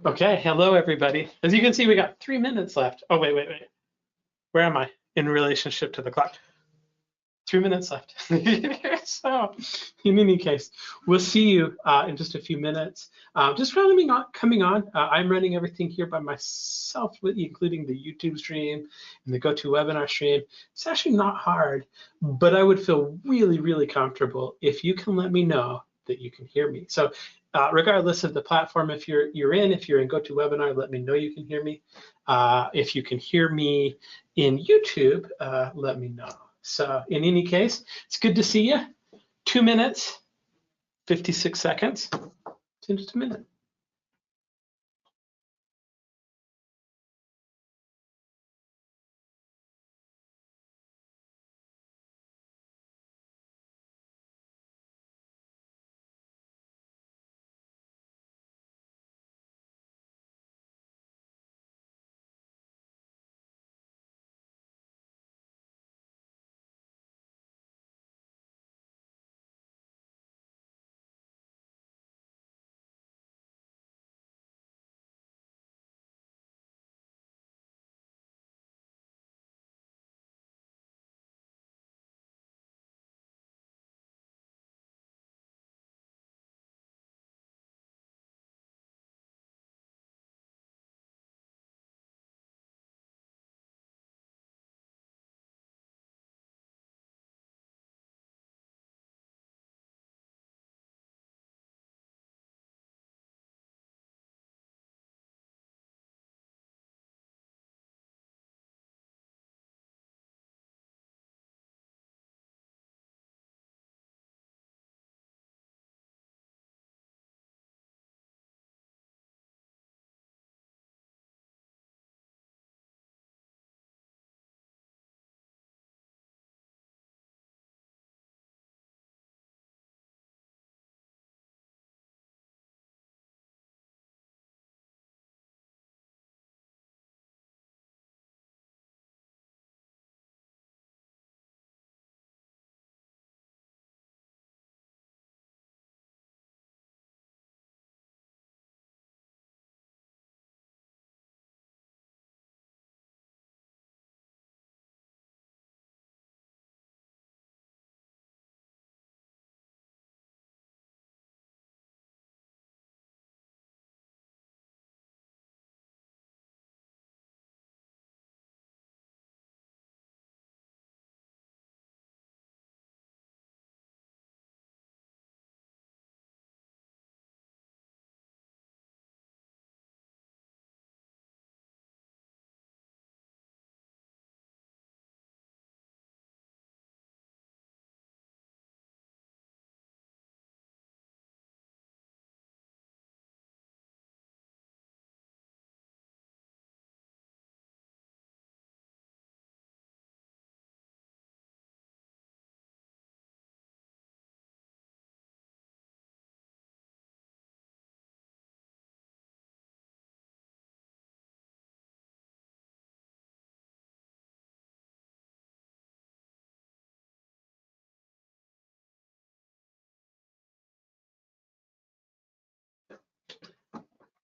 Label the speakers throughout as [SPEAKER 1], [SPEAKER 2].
[SPEAKER 1] Okay, hello everybody. As you can see, we got 3 minutes left. Oh, wait. Where am I in relationship to the clock? 3 minutes left. So, in any case, we'll see you in just a few minutes. Just coming on. I'm running everything here by myself, including the YouTube stream and the GoToWebinar stream. It's actually not hard, but I would feel really, really comfortable if you can let me know that you can hear me. So, regardless of the platform, if you're in GoToWebinar, let me know you can hear me. If you can hear me in YouTube, let me know. So in any case, it's good to see you. 2 minutes, 56 seconds. It's in just a minute.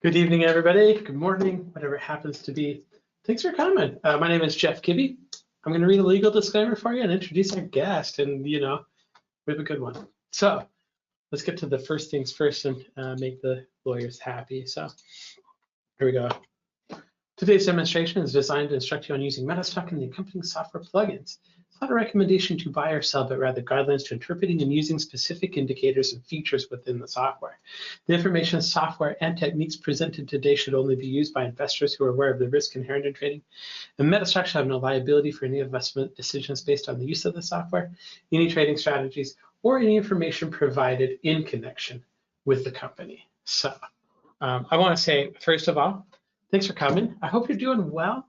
[SPEAKER 1] Good evening, everybody. Good morning, whatever it happens to be. Thanks for coming. My name is Jeff Kibbe. I'm going to read a legal disclaimer for you and introduce our guest, and we have a good one. So let's get to the first things first and make the lawyers happy. So here we go. Today's demonstration is designed to instruct you on using MetaStock and the accompanying software plugins. It's not a recommendation to buy or sell, but rather guidelines to interpreting and using specific indicators and features within the software. The information, software, and techniques presented today should only be used by investors who are aware of the risk inherent in trading. And MetaStock shall have no liability for any investment decisions based on the use of the software, any trading strategies, or any information provided in connection with the company. So I want to say, first of all, thanks for coming. I hope you're doing well.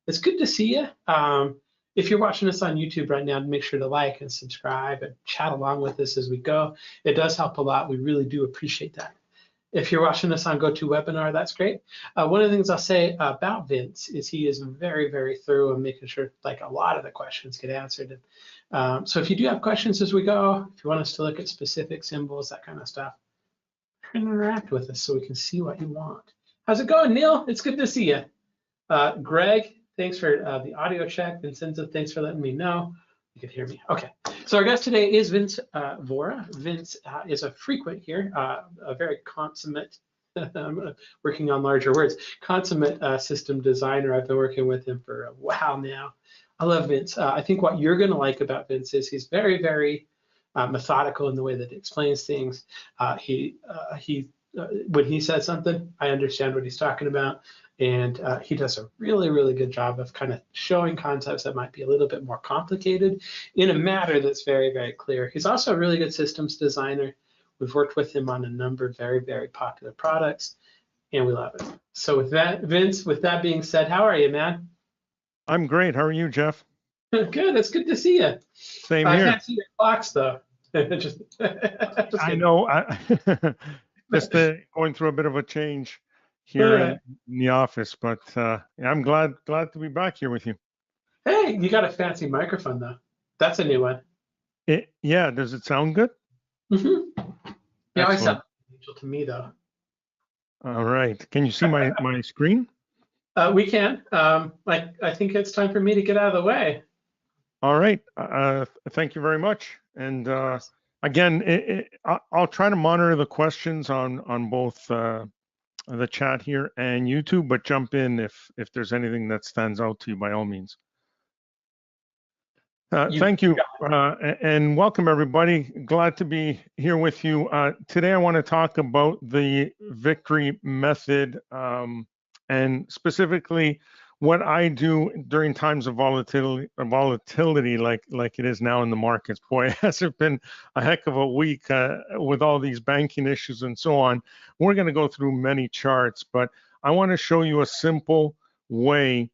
[SPEAKER 1] It's good to see you. If you're watching us on YouTube right now, make sure to like and subscribe and chat along with us as we go. It does help a lot. We really do appreciate that. If you're watching this on GoToWebinar, that's great. One of the things I'll say about Vince is he is very, very thorough in making sure like a lot of the questions get answered. So if you do have questions as we go, if you want us to look at specific symbols, that kind of stuff, interact with us so we can see what you want. How's it going, Neil? It's good to see you. Greg, thanks for the audio check. Vincenzo, thanks for letting me know. You can hear me. Okay. So our guest today is Vince Vora. Vince is a frequent here, a very consummate, I'm working on larger words, consummate system designer. I've been working with him for a while now. I love Vince. I think what you're going to like about Vince is he's very, very methodical in the way that he explains things. When he says something, I understand what he's talking about. And he does a really, really good job of kind of showing concepts that might be a little bit more complicated in a matter that's very, very clear. He's also a really good systems designer. We've worked with him on a number of very, very popular products, and we love it. So with that, Vince, with that being said, how are you, man?
[SPEAKER 2] I'm great. How are you, Jeff?
[SPEAKER 1] Good. It's good to see you.
[SPEAKER 2] Same here.
[SPEAKER 1] I can't see your clocks, though. just
[SPEAKER 2] I know. Just going through a bit of a change here in the office, but I'm glad to be back here with you.
[SPEAKER 1] Hey, you got a fancy microphone, though. That's a new one.
[SPEAKER 2] Yeah. Does it sound good?
[SPEAKER 1] Mm-hmm. Yeah, always sound angel to me, though.
[SPEAKER 2] All right. Can you see my screen?
[SPEAKER 1] We can. I think it's time for me to get out of the way.
[SPEAKER 2] All right. Thank you very much. And again, I'll try to monitor the questions on both the chat here and YouTube, but jump in if there's anything that stands out to you by all means. Thank you, and welcome everybody. Glad to be here with you. Today I want to talk about the victory method and specifically what I do during times of volatility like it is now in the markets. Boy, has it been a heck of a week with all these banking issues and so on. We're going to go through many charts, but I want to show you a simple way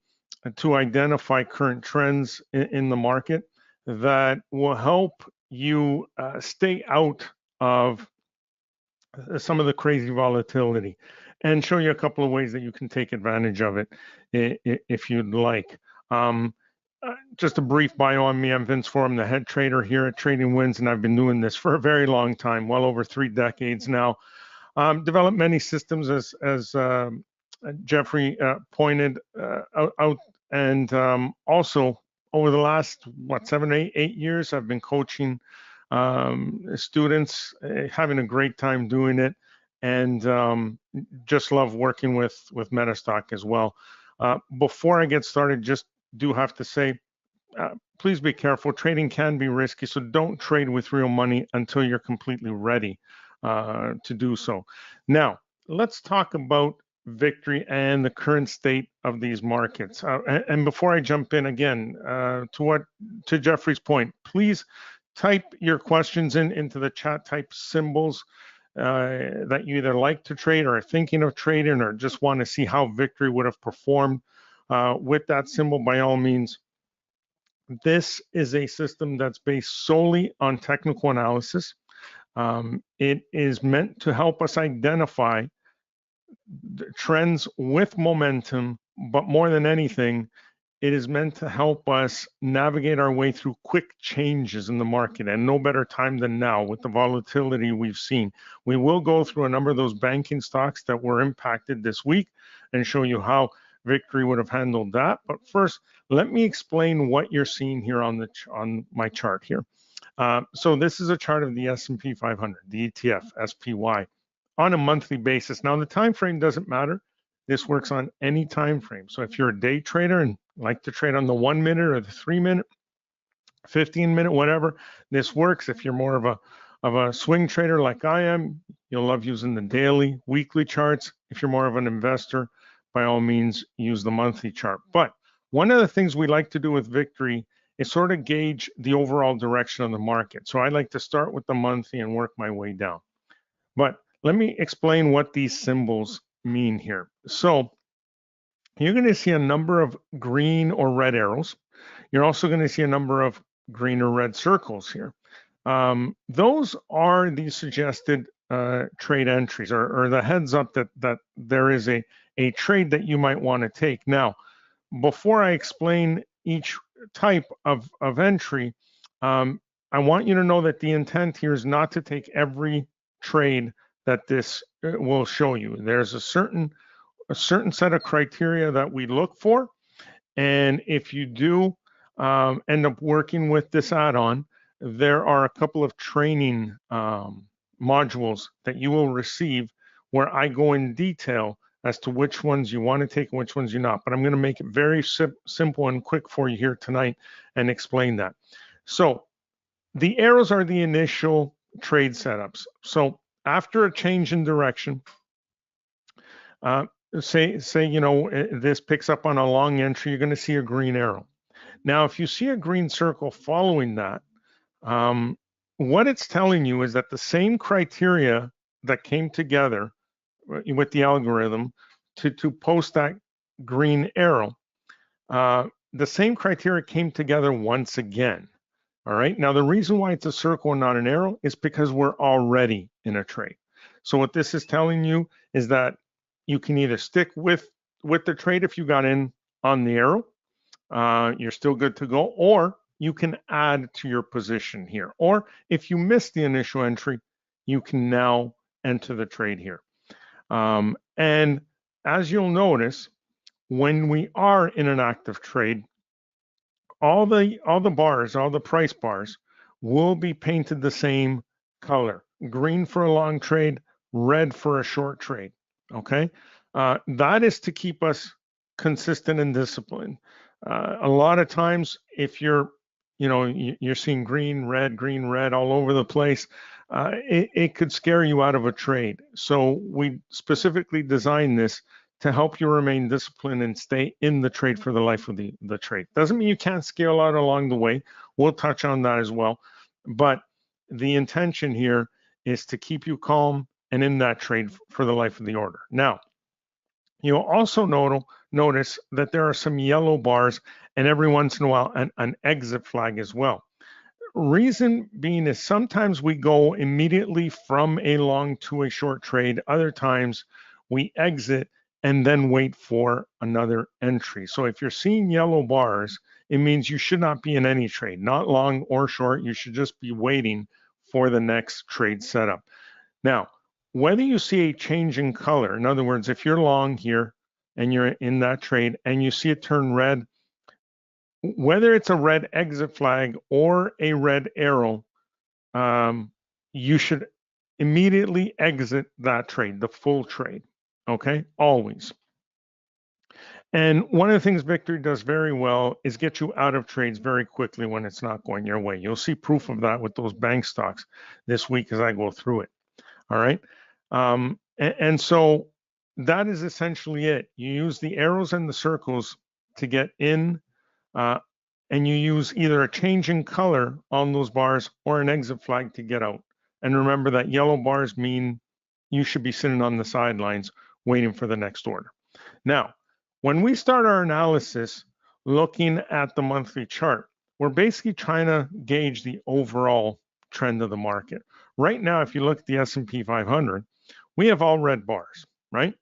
[SPEAKER 2] to identify current trends in the market that will help you stay out of some of the crazy volatility and show you a couple of ways that you can take advantage of it if you'd like. Just a brief bio on me. I'm Vince Vora. I'm the head trader here at Trading Winds, and I've been doing this for a very long time, well over 3 decades now. Developed many systems as Jeffrey pointed out, and also over the last 7, 8 years, I've been coaching students, having a great time doing it, and just love working with Metastock as well. Before I get started, just do have to say, please be careful. Trading can be risky, so don't trade with real money until you're completely ready to do so. Now, let's talk about victory and the current state of these markets. And before I jump in again, to Jeffrey's point, please type your questions into the chat, type symbols that you either like to trade or are thinking of trading or just want to see how victory would have performed with that symbol. By all means, this is a system that's based solely on technical analysis. It is meant to help us identify the trends with momentum, but more than anything, it is meant to help us navigate our way through quick changes in the market, and no better time than now with the volatility we've seen. We will go through a number of those banking stocks that were impacted this week and show you how victory would have handled that. But first, let me explain what you're seeing here on my chart here. So this is a chart of the S&P 500, the ETF, SPY, on a monthly basis. Now, the time frame doesn't matter. This works on any time frame. So if you're a day trader and like to trade on the 1 minute or the 3 minute, 15 minute, whatever, this works. If you're more of a swing trader like I am, you'll love using the daily, weekly charts. If you're more of an investor, by all means, use the monthly chart. But one of the things we like to do with victory is sort of gauge the overall direction of the market. So I like to start with the monthly and work my way down. But let me explain what these symbols mean here. So you're going to see a number of green or red arrows. You're also going to see a number of green or red circles here. Those are the suggested trade entries or the heads up that there is a trade that you might want to take. Now, before I explain each type of entry, I want you to know that the intent here is not to take every trade that this will show you. There's a certain a certain set of criteria that we look for. And if you do end up working with this add-on, there are a couple of training modules that you will receive where I go in detail as to which ones you want to take and which ones you're not. But I'm going to make it very simple and quick for you here tonight and explain that. So the arrows are the initial trade setups. So after a change in direction, say you know this picks up on a long entry, you're going to see a green arrow. Now, if you see a green circle following that, what it's telling you is that the same criteria that came together with the algorithm to post that green arrow, the same criteria came together once again. All right. Now, the reason why it's a circle and not an arrow is because we're already in a trade. So what this is telling you is that you can either stick with the trade if you got in on the arrow, you're still good to go, or you can add to your position here. Or if you missed the initial entry, you can now enter the trade here. And as you'll notice, when we are in an active trade, all the bars, all the price bars will be painted the same color. Green for a long trade, red for a short trade, okay? That is to keep us consistent and disciplined. A lot of times, if you're seeing green, red all over the place, it could scare you out of a trade. So we specifically designed this to help you remain disciplined and stay in the trade for the life of the trade. Doesn't mean you can't scale out along the way. We'll touch on that as well. But the intention here is to keep you calm and in that trade for the life of the order. Now, you'll also notice that there are some yellow bars and every once in a while an exit flag as well. Reason being is sometimes we go immediately from a long to a short trade. Other times we exit and then wait for another entry. So if you're seeing yellow bars, it means you should not be in any trade, not long or short. You should just be waiting for the next trade setup. Now, whether you see a change in color, in other words, if you're long here and you're in that trade and you see it turn red, whether it's a red exit flag or a red arrow, you should immediately exit that trade, the full trade, okay? Always. And one of the things Victory does very well is get you out of trades very quickly when it's not going your way. You'll see proof of that with those bank stocks this week as I go through it, all right? And so that is essentially it. You use the arrows and the circles to get in, and you use either a change in color on those bars or an exit flag to get out. And remember that yellow bars mean you should be sitting on the sidelines waiting for the next order. Now, when we start our analysis looking at the monthly chart, we're basically trying to gauge the overall trend of the market. Right now, if you look at the S&P 500, we have all red bars, right?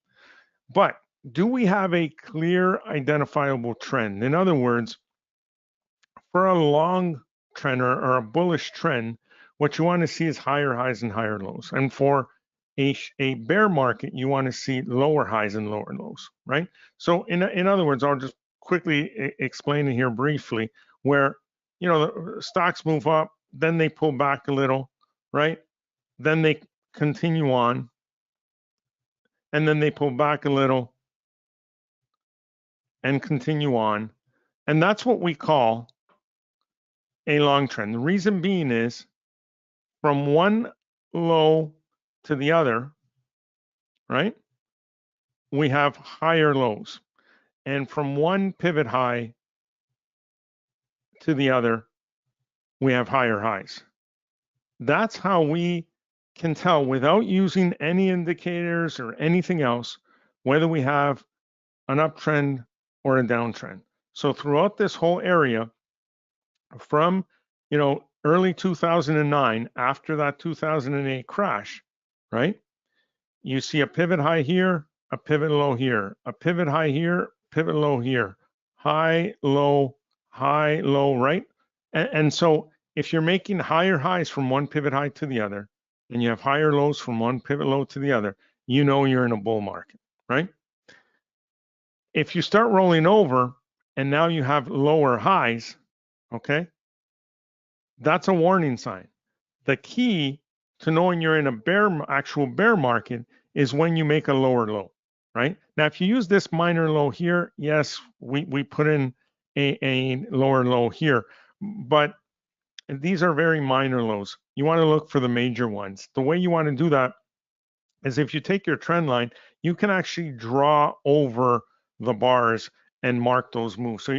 [SPEAKER 2] But do we have a clear identifiable trend? In other words, for a long trend or a bullish trend, what you want to see is higher highs and higher lows. And for a bear market, you want to see lower highs and lower lows, right? So in other words, I'll just quickly explain it here briefly, where the stocks move up, then they pull back a little, right? Then they continue on, and then they pull back a little and continue on. And that's what we call a long trend. The reason being is from one low to the other, right? We have higher lows. And from one pivot high to the other, we have higher highs. That's how we can tell without using any indicators or anything else whether we have an uptrend or a downtrend. So throughout this whole area, from early 2009, after that 2008 crash, right? You see a pivot high here, a pivot low here, a pivot high here, pivot low here, high, low, right? And so if you're making higher highs from one pivot high to the other, and you have higher lows from one pivot low to the other, you know you're in a bull market, right? If you start rolling over and now you have lower highs, okay, that's a warning sign. The key to knowing you're in a actual bear market is when you make a lower low, right? Now, if you use this minor low here, yes, we put in a lower low here, but these are very minor lows. You want to look for the major ones. The way you want to do that is if you take your trend line, you can actually draw over the bars and mark those moves. So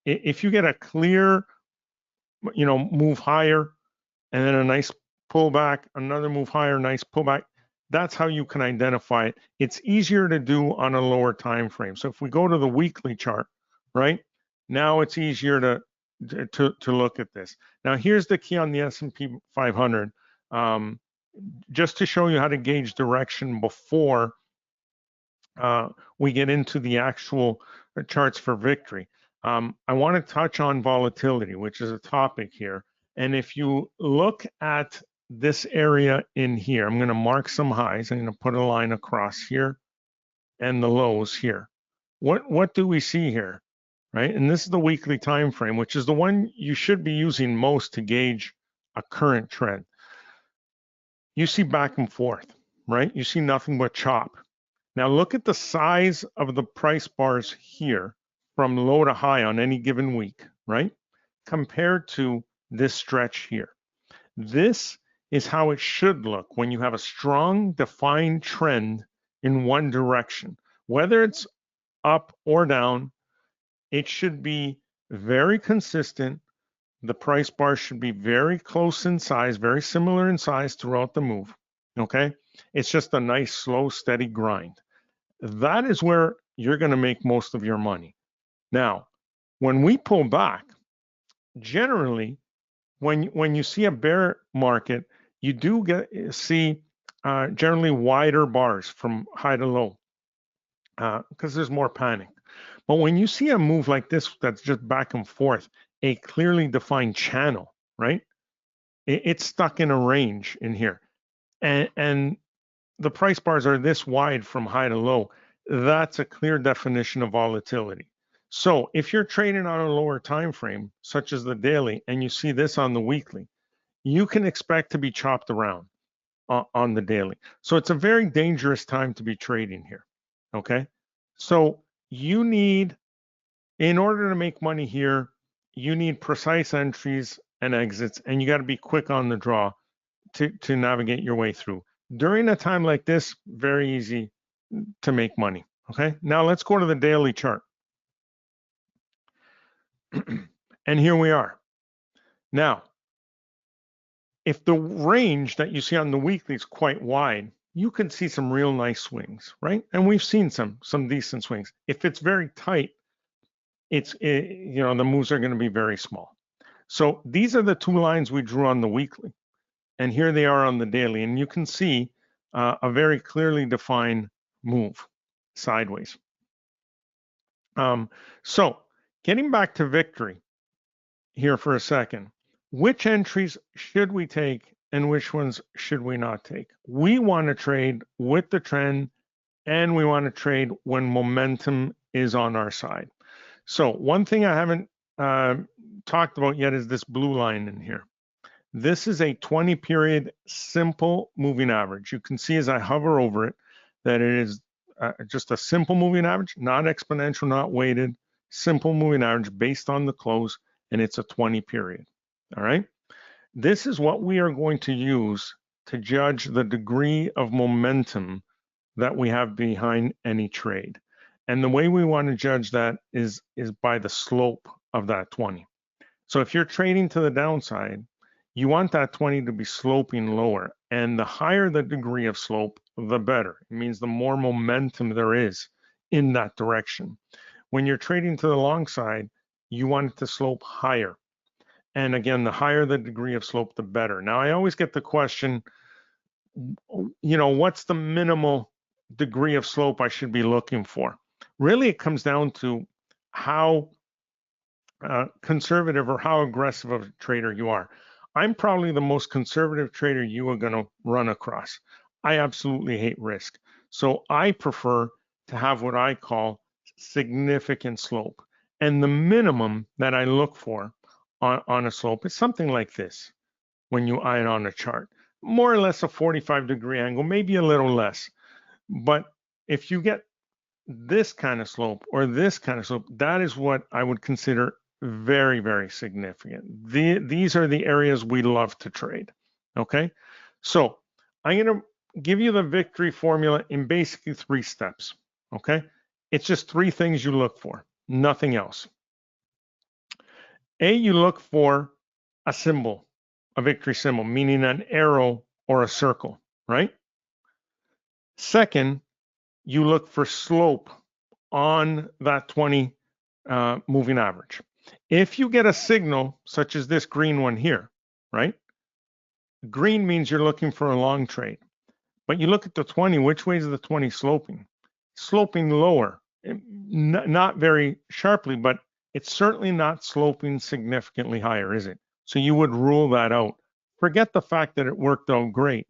[SPEAKER 2] if you get a clear, move higher and then a nice pullback, another move higher, nice pullback, that's how you can identify it. It's easier to do on a lower time frame. So if we go to the weekly chart, right, now it's easier to look at this. Now here's the key on the S&P 500. Just to show you how to gauge direction before we get into the actual charts for victory. I want to touch on volatility, which is a topic here. And if you look at this area in here, I'm going to mark some highs. I'm going to put a line across here and the lows here. What do we see here, right? And this is the weekly time frame, which is the one you should be using most to gauge a current trend. You see back and forth, right? You see nothing but chop. Now look at the size of the price bars here from low to high on any given week, right? Compared to this stretch here. This is how it should look when you have a strong defined trend in one direction. Whether it's up or down, it should be very consistent. The price bar should be very close in size, very similar in size throughout the move, okay? It's just a nice, slow, steady grind. That is where you're going to make most of your money. Now, when we pull back, generally, when you see a bear market, you do see generally wider bars from high to low because there's more panic. But when you see a move like this that's just back and forth, a clearly defined channel, right? It's stuck in a range in here. And the price bars are this wide from high to low. That's a clear definition of volatility. So if you're trading on a lower time frame, such as the daily, and you see this on the weekly, you can expect to be chopped around on the daily. So it's a very dangerous time to be trading here, okay? So you need, in order to make money here, you need precise entries and exits, and you got to be quick on the draw to navigate your way through. During a time like this, very easy to make money, okay? Now let's go to the daily chart. And here we are. Now, if the range that you see on the weekly is quite wide, you can see some real nice swings, right? And we've seen some decent swings. If it's very tight, the moves are going to be very small. So these are the two lines we drew on the weekly, and here they are on the daily, and you can see a very clearly defined move sideways. So getting back to victory here for a second, which entries should we take and which ones should we not take? We want to trade with the trend, and we want to trade when momentum is on our side. So one thing I haven't talked about yet is this blue line in here. This is a 20-period simple moving average. You can see as I hover over it that it is just a simple moving average, not exponential, not weighted, simple moving average based on the close, and it's a 20-period. All right. This is what we are going to use to judge the degree of momentum that we have behind any trade. And the way we want to judge that is by the slope of that 20. So if you're trading to the downside, you want that 20 to be sloping lower. And the higher the degree of slope, the better. It means the more momentum there is in that direction. When you're trading to the long side, you want it to slope higher. And again, the higher the degree of slope, the better. Now, I always get the question, what's the minimal degree of slope I should be looking for? Really, it comes down to how conservative or how aggressive of a trader you are. I'm probably the most conservative trader you are going to run across. I absolutely hate risk. So I prefer to have what I call significant slope. And the minimum that I look for on a slope is something like this when you eye it on a chart. More or less a 45-degree angle, maybe a little less. But if you get this kind of slope or this kind of slope, that is what I would consider very, very significant. These are the areas we love to trade, okay? So I'm gonna give you the victory formula in basically 3 steps, okay? It's just 3 things you look for, nothing else. A, you look for a symbol, a victory symbol, meaning an arrow or a circle, right? Second, you look for slope on that 20 moving average. If you get a signal such as this green one here, right? Green means you're looking for a long trade. But you look at the 20, which way is the 20 sloping? Sloping lower, not very sharply, but it's certainly not sloping significantly higher, is it? So you would rule that out. Forget the fact that it worked out great.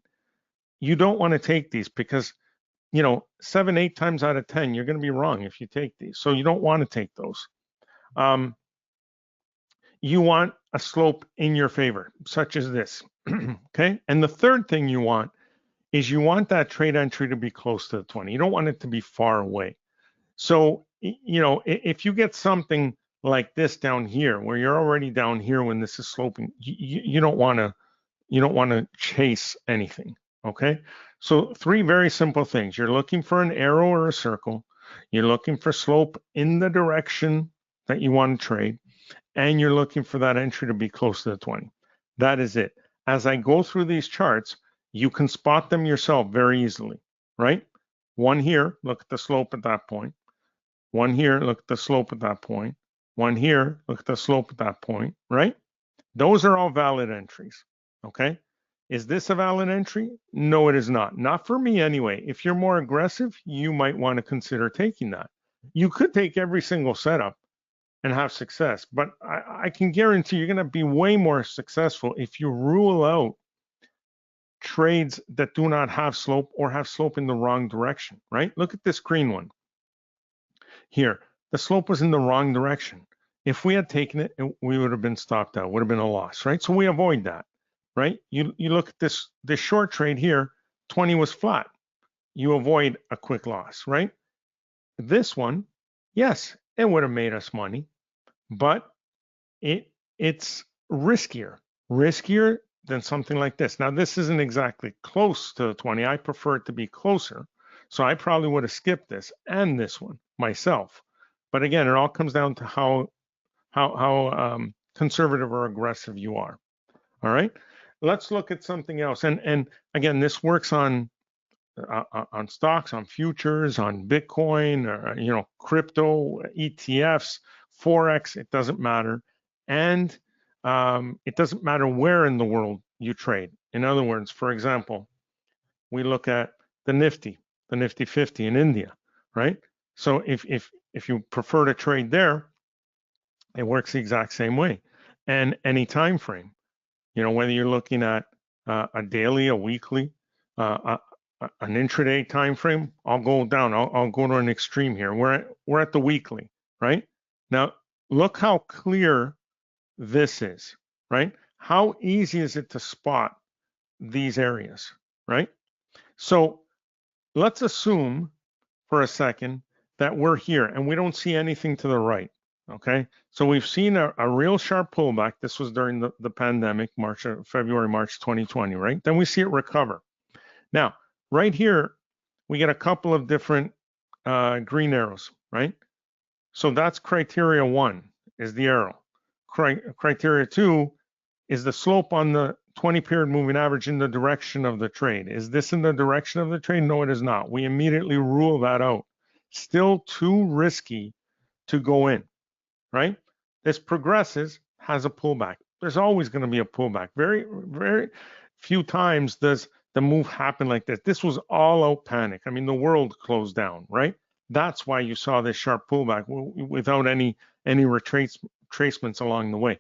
[SPEAKER 2] You don't want to take these because, you know, 7, 8 times out of 10, you're going to be wrong if you take these. So you don't want to take those. You want a slope in your favor, such as this, okay? And the third thing you want is you want that trade entry to be close to the 20. You don't want it to be far away. So, you know, if you get something like this down here, where you're already down here when this is sloping, you don't want to chase anything, okay? So 3 very simple things. You're looking for an arrow or a circle. You're looking for slope in the direction that you want to trade, and you're looking for that entry to be close to the 20. That is it. As I go through these charts, you can spot them yourself very easily, right? One here, look at the slope at that point. One here, look at the slope at that point. One here, look at the slope at that point, right? Those are all valid entries, okay? Is this a valid entry? No, it is not. Not for me anyway. If you're more aggressive, you might want to consider taking that. You could take every single setup and have success, but I can guarantee you're going to be way more successful if you rule out trades that do not have slope or have slope in the wrong direction, right? Look at this green one here. The slope was in the wrong direction. If we had taken it, we would have been stopped out, would have been a loss, right? So we avoid that, right? You look at this short trade here, 20 was flat. You avoid a quick loss, right? This one, yes, it would have made us money, but it's riskier than something like this. Now, this isn't exactly close to 20. I prefer it to be closer. So I probably would have skipped this and this one myself. But again, it all comes down to how conservative or aggressive you are. All right. Let's look at something else. And again, this works on stocks, on futures, on Bitcoin, or, you know, crypto, ETFs, forex. It doesn't matter. And it doesn't matter where in the world you trade. In other words, for example, we look at the Nifty 50 in India, right? So if you prefer to trade there, it works the exact same way. And any time frame, you know, whether you're looking at a daily, a weekly, an intraday time frame, I'll go down. I'll go to an extreme here. We're at the weekly, right? Now look how clear this is, right? How easy is it to spot these areas, right? So let's assume for a second that we're here and we don't see anything to the right, okay? So we've seen a real sharp pullback. This was during the pandemic, February, March 2020, right? Then we see it recover. Now, right here, we get a couple of different green arrows, right? So that's criteria 1 is the arrow. Criteria 2 is the slope on the 20-period moving average in the direction of the trade. Is this in the direction of the trade? No, it is not. We immediately rule that out. Still too risky to go in, right? This progresses, has a pullback. There's always going to be a pullback. Very, very few times does the move happen like this. This was all out panic. I mean, the world closed down, right? That's why you saw this sharp pullback without any retracements along the way.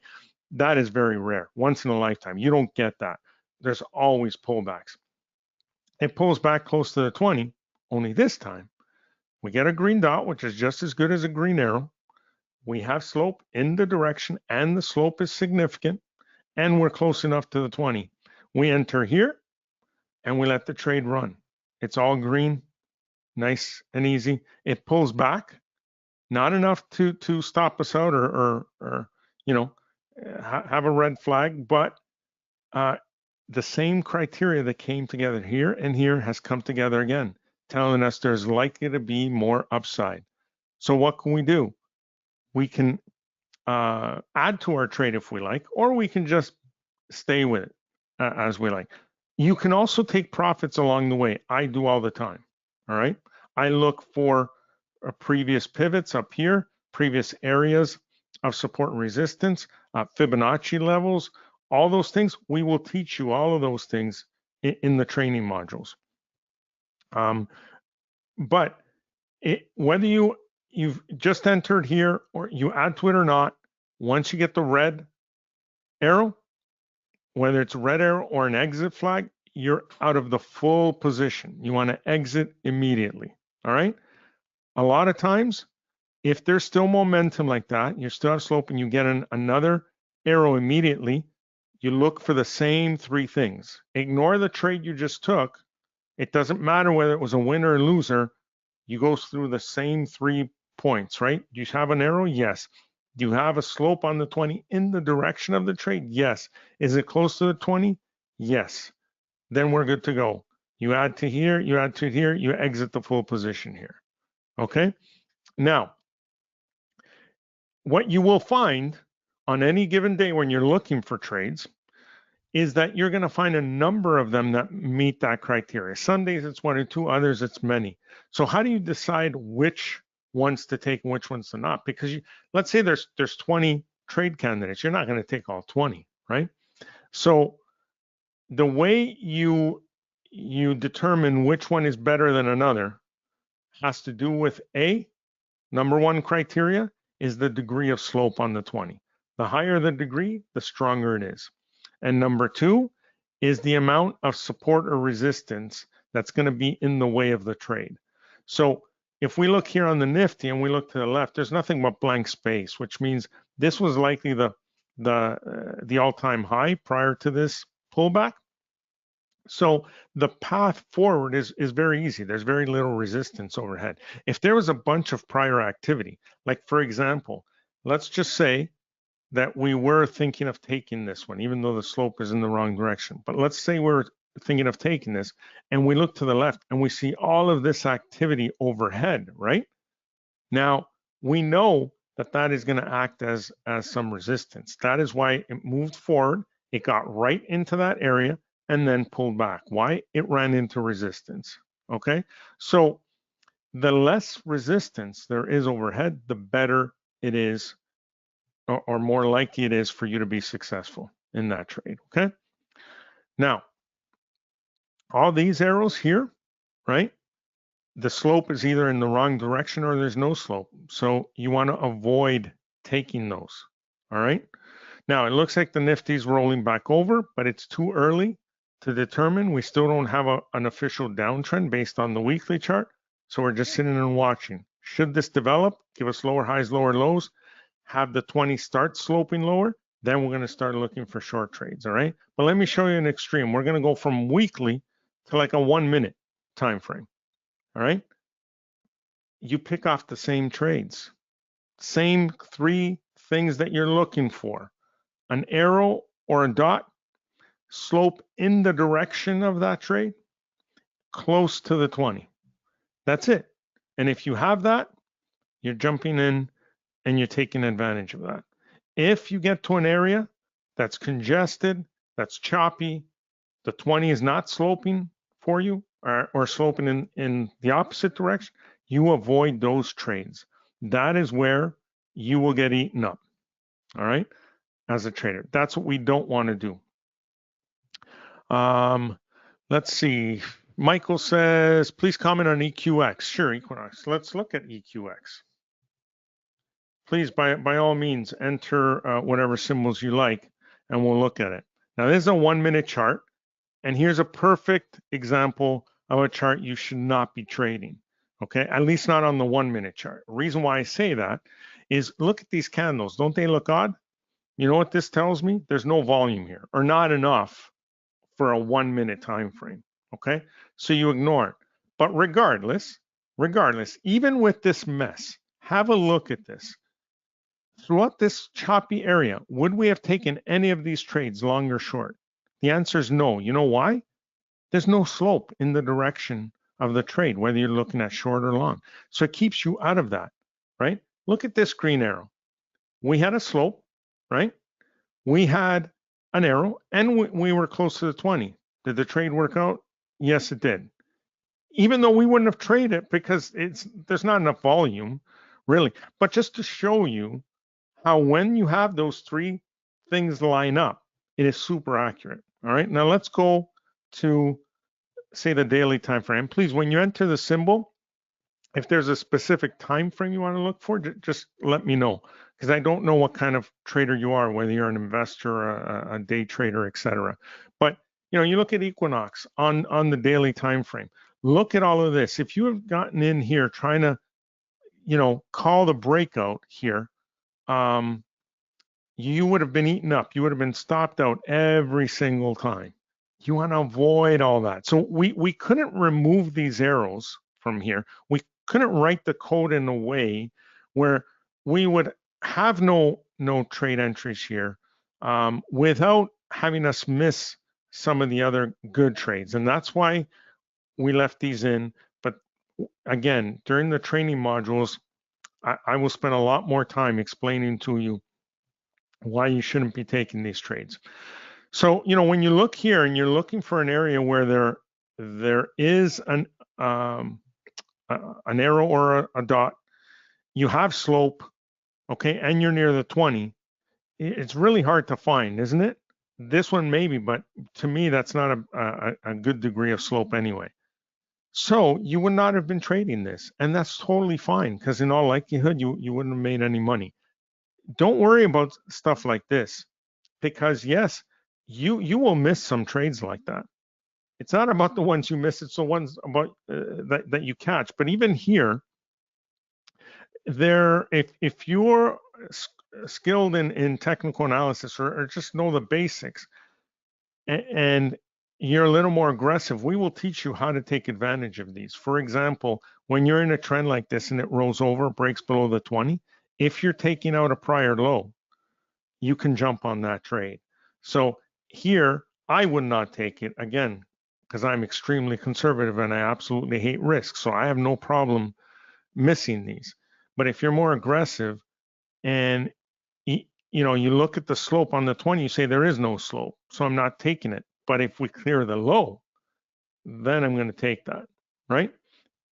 [SPEAKER 2] That is very rare. Once in a lifetime. You don't get that. There's always pullbacks. It pulls back close to the 20, only this time We get a green dot, which is just as good as a green arrow. We have slope in the direction and the slope is significant and we're close enough to the 20. We enter here and we let the trade run. It's all green, nice and easy. It pulls back, not enough to stop us out or you know, have a red flag, but the same criteria that came together here and here has come together again, telling us there's likely to be more upside. So what can we do? We can add to our trade if we like, or we can just stay with it as we like. You can also take profits along the way. I do all the time. All right. I look for previous pivots up here, previous areas of support and resistance, Fibonacci levels, all those things. We will teach you all of those things in the training modules. But whether you've just entered here or you add to it or not, once you get the red arrow, whether it's a red arrow or an exit flag, you're out of the full position. You want to exit immediately. All right. A lot of times, if there's still momentum like that, you still have slope and you get another arrow immediately, you look for the same three things. Ignore the trade you just took. It doesn't matter whether it was a winner or loser. You go through the same 3 points, right? Do you have an arrow? Yes. Do you have a slope on the 20 in the direction of the trade? Yes. Is it close to the 20? Yes. Then we're good to go. You add to here, you add to here, you exit the full position here. Okay? Now, what you will find on any given day when you're looking for trades is that you're going to find a number of them that meet that criteria. Some days it's 1 or 2, others it's many. So how do you decide which ones to take and which ones to not? Because let's say there's 20 trade candidates. You're not going to take all 20, right? So the way you determine which one is better than another has to do with number 1 criteria is the degree of slope on the 20. The higher the degree, the stronger it is. And number 2 is the amount of support or resistance that's going to be in the way of the trade. So if we look here on the Nifty and we look to the left, there's nothing but blank space, which means this was likely the all-time high prior to this pullback. So the path forward is very easy. There's very little resistance overhead. If there was a bunch of prior activity, like for example, let's just say that we were thinking of taking this one, even though the slope is in the wrong direction. But let's say we're thinking of taking this and we look to the left and we see all of this activity overhead, right? Now, we know that that is going to act as some resistance. That is why it moved forward. It got right into that area and then pulled back. Why? It ran into resistance, okay? So the less resistance there is overhead, the better it is or more likely it is for you to be successful in that trade, okay? Now, all these arrows here, right? The slope is either in the wrong direction or there's no slope. So you want to avoid taking those, all right? Now, it looks like the Nifty's rolling back over, but it's too early to determine. We still don't have an official downtrend based on the weekly chart. So we're just sitting and watching. Should this develop, give us lower highs, lower lows, have the 20 start sloping lower, then we're going to start looking for short trades, all right? But let me show you an extreme. We're going to go from weekly to like a 1 minute time frame, all right? You pick off the same trades, same 3 things that you're looking for, an arrow or a dot, slope in the direction of that trade, close to the 20. That's it. And if you have that, you're jumping in and you're taking advantage of that. If you get to an area that's congested, that's choppy, the 20 is not sloping for you or sloping in the opposite direction, you avoid those trades. That is where you will get eaten up, all right, as a trader. That's what we don't want to do. Let's see. Michael says, please comment on EQX. Sure, Equinox. Let's look at EQX. Please, by all means, enter whatever symbols you like, and we'll look at it. Now, this is a 1 minute chart, and here's a perfect example of a chart you should not be trading, okay? At least not on the 1 minute chart. The reason why I say that is look at these candles. Don't they look odd? You know what this tells me? There's no volume here, or not enough for a 1 minute time frame, okay? So you ignore it. But regardless, even with this mess, have a look at this. Throughout this choppy area, would we have taken any of these trades, long or short? The answer is no. You know why? There's no slope in the direction of the trade, whether you're looking at short or long. So it keeps you out of that, right? Look at this green arrow. We had a slope, right? We had an arrow, and we were close to the 20. Did the trade work out? Yes, it did. Even though we wouldn't have traded it because there's not enough volume, really. But just to show you how when you have those three things line up, it is super accurate. All right, now let's go to, say, the daily time frame. Please, when you enter the symbol, if there's a specific time frame you want to look for, just let me know, because I don't know what kind of trader you are, whether you're an investor, a day trader, etc. But you look at Equinox on the daily time frame. Look at all of this. If you have gotten in here trying to, call the breakout here, you would have been eaten up. You would have been stopped out every single time. You want to avoid all that. So we couldn't remove these arrows from here. We couldn't write the code in a way where we would have no trade entries here without having us miss some of the other good trades. And that's why we left these in. But again, during the training modules, I will spend a lot more time explaining to you why you shouldn't be taking these trades. So, when you look here and you're looking for an area where there is an arrow or a dot, you have slope, okay, and you're near the 20, it's really hard to find, isn't it? This one maybe, but to me, that's not a good degree of slope anyway. So you would not have been trading this, and that's totally fine, because in all likelihood, you wouldn't have made any money. Don't worry about stuff like this, because yes, you will miss some trades like that. It's not about the ones you miss, it's the ones about that you catch. But even here, if you're skilled in technical analysis or just know the basics, and you're a little more aggressive, we will teach you how to take advantage of these. For example, when you're in a trend like this and it rolls over, breaks below the 20, if you're taking out a prior low, you can jump on that trade. So here, I would not take it, again, because I'm extremely conservative and I absolutely hate risk. So I have no problem missing these. But if you're more aggressive and you look at the slope on the 20, you say there is no slope, so I'm not taking it. But if we clear the low, then I'm going to take that, right?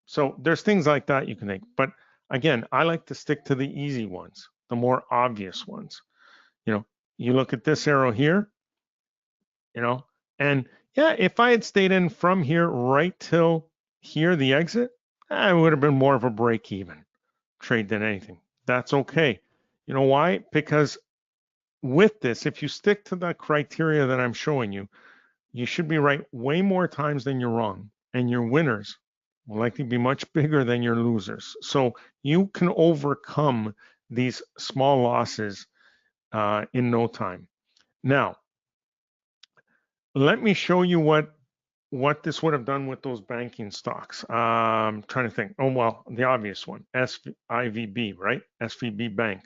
[SPEAKER 2] So there's things like that you can take. But again, I like to stick to the easy ones, the more obvious ones. You look at this arrow here, and yeah, if I had stayed in from here right till here, the exit, it would have been more of a break even trade than anything. That's okay. You know why? Because with this, if you stick to the criteria that I'm showing you, you should be right way more times than you're wrong, and your winners will likely be much bigger than your losers. So you can overcome these small losses in no time. Now, let me show you what this would have done with those banking stocks. I'm trying to think. Oh, well, the obvious one, SIVB, right? SVB Bank.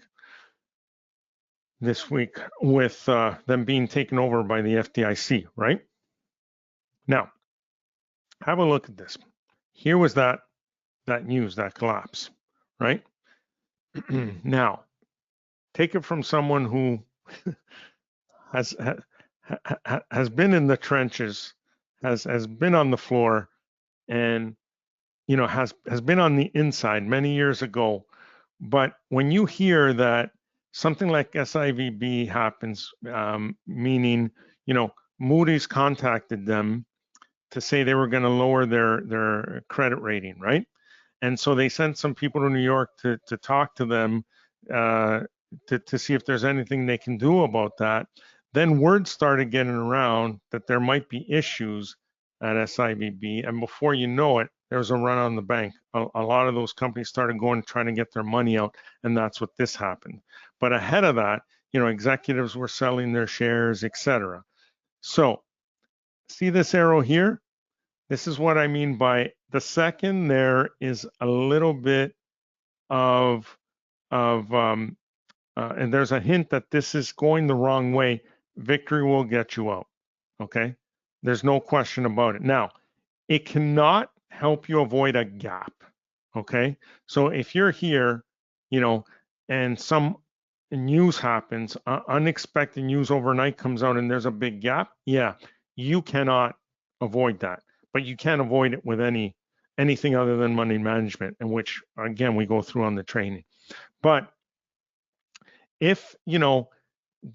[SPEAKER 2] This week with them being taken over by the FDIC, right? Now, have a look at this. Here was that news, that collapse, right? Now, take it from someone who has been in the trenches, has been on the floor, and has been on the inside many years ago. But when you hear that something like SIVB happens, meaning Moody's contacted them to say they were going to lower their credit rating, right? And so they sent some people to New York to talk to them to see if there's anything they can do about that. Then word started getting around that there might be issues at SIVB, and before you know it, there was a run on the bank. A lot of those companies started going trying to get their money out, and that's what this happened. But ahead of that, executives were selling their shares, etc. So see this arrow here? This is what I mean by the second there is a little bit of and there's a hint that this is going the wrong way, victory will get you out. Okay, there's no question about it. Now, it cannot help you avoid a gap. Okay, so if you're here, and some news happens, unexpected news overnight comes out and there's a big gap, yeah, you cannot avoid that, but you can't avoid it with anything other than money management, and which again we go through on the training. But if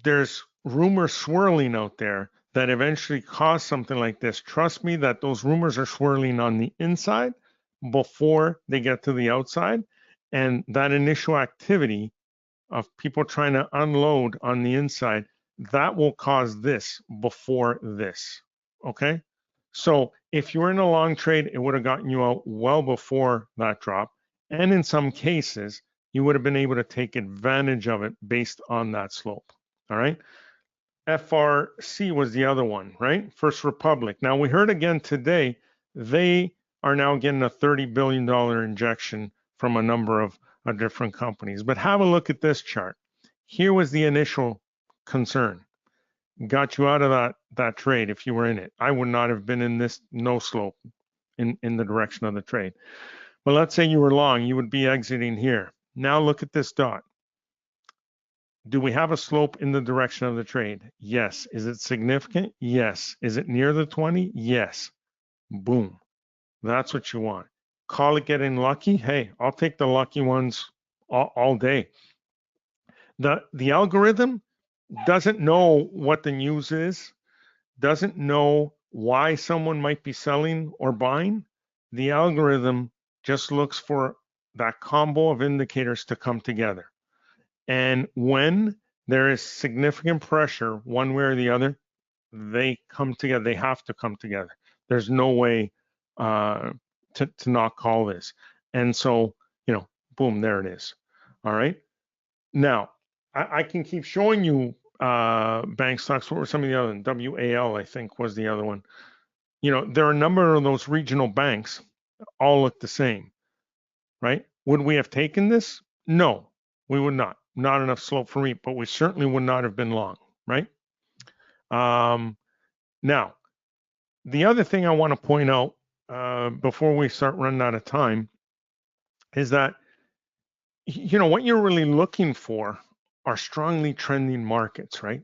[SPEAKER 2] there's rumors swirling out there that eventually cause something like this, trust me that those rumors are swirling on the inside before they get to the outside, and that initial activity of people trying to unload on the inside, that will cause this before this. Okay, so if you're in a long trade, it would have gotten you out well before that drop, and in some cases you would have been able to take advantage of it based on that slope. All right, FRC was the other one, right? First Republic. Now we heard again today, they are now getting a $30 billion injection from a number of different companies. But have a look at this chart. Here was the initial concern. Got you out of that trade if you were in it. I would not have been in this no slope in the direction of the trade. But let's say you were long, you would be exiting here. Now look at this dot. Do we have a slope in the direction of the trade? Yes. Is it significant? Yes. Is it near the 20? Yes. Boom. That's what you want. Call it getting lucky. Hey, I'll take the lucky ones all day. The algorithm doesn't know what the news is, doesn't know why someone might be selling or buying. The algorithm just looks for that combo of indicators to come together. And when there is significant pressure one way or the other, they come together. They have to come together. There's no way to not call this. And so, boom, there it is. All right. Now, I can keep showing you bank stocks. What were some of the other ones? WAL, I think, was the other one. There are a number of those regional banks, all look the same, right? Would we have taken this? No, we would not. Not enough slope for me, but we certainly would not have been long, right? Now, the other thing I want to point out before we start running out of time is that, what you're really looking for are strongly trending markets, right?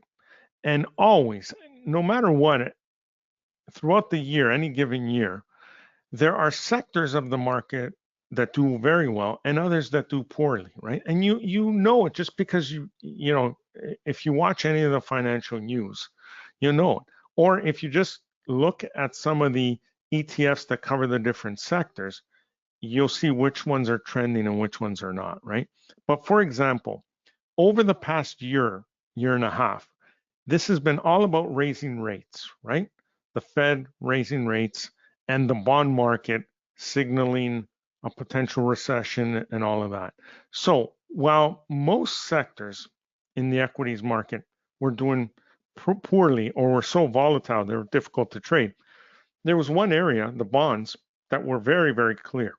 [SPEAKER 2] And always, no matter what, throughout the year, any given year, there are sectors of the market that do very well and others that do poorly, right? And you know it just because if you watch any of the financial news, you know it. Or if you just look at some of the ETFs that cover the different sectors, you'll see which ones are trending and which ones are not, right? But for example, over the past year and a half, this has been all about raising rates, right? The Fed raising rates and the bond market signaling a potential recession and all of that. So while most sectors in the equities market were doing poorly or were so volatile, they were difficult to trade, there was one area, the bonds, that were very, very clear.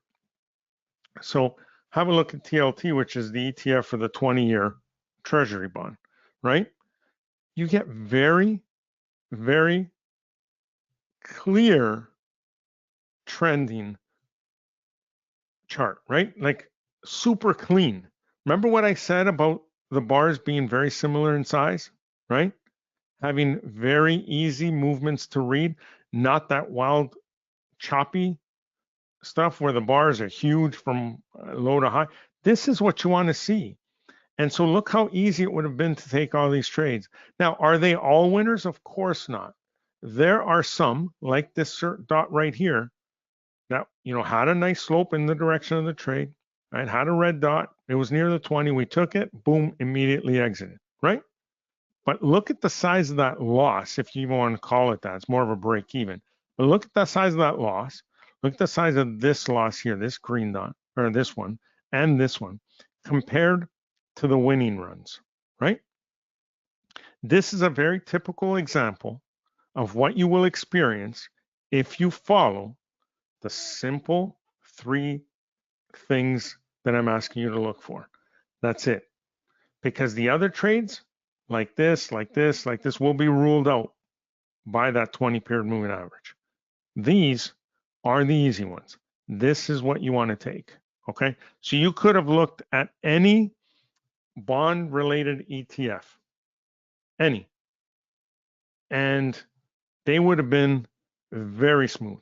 [SPEAKER 2] So have a look at TLT, which is the ETF for the 20-year Treasury bond, right? You get very, very clear trending chart, right? Like super clean. Remember what I said about the bars being very similar in size, right? Having very easy movements to read, not that wild, choppy stuff where the bars are huge from low to high. This is what you want to see. And so look how easy it would have been to take all these trades. Now, are they all winners? Of course not. There are some, like this dot right here, that had a nice slope in the direction of the trade, right? Had a red dot. It was near the 20. We took it, boom, immediately exited, right? But look at the size of that loss, if you even want to call it that. It's more of a break even. But look at the size of that loss. Look at the size of this loss here, this green dot, or this one, and this one, compared to the winning runs, right? This is a very typical example of what you will experience if you follow the simple 3 things that I'm asking you to look for. That's it. Because the other trades, like this, like this, like this, will be ruled out by that 20-period moving average. These are the easy ones. This is what you want to take, okay? So you could have looked at any bond-related ETF, any, and they would have been very smooth,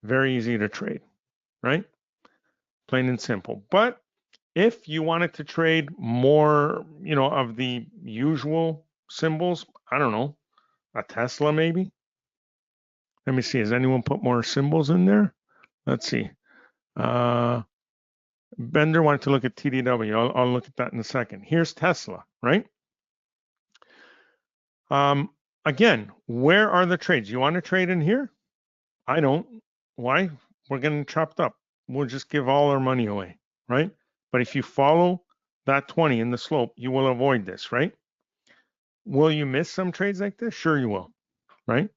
[SPEAKER 2] very easy to trade, right? Plain and simple. But if you wanted to trade more, of the usual symbols, I don't know, a Tesla maybe. Let me see, has anyone put more symbols in there? Let's see. Bender wanted to look at TDW. I'll look at that in a second. Here's Tesla, right? Again, where are the trades? You want to trade in here? I don't. Why? We're getting chopped up. We'll just give all our money away, right? But if you follow that 20 in the slope, you will avoid this, right? Will you miss some trades like this? Sure you will, right?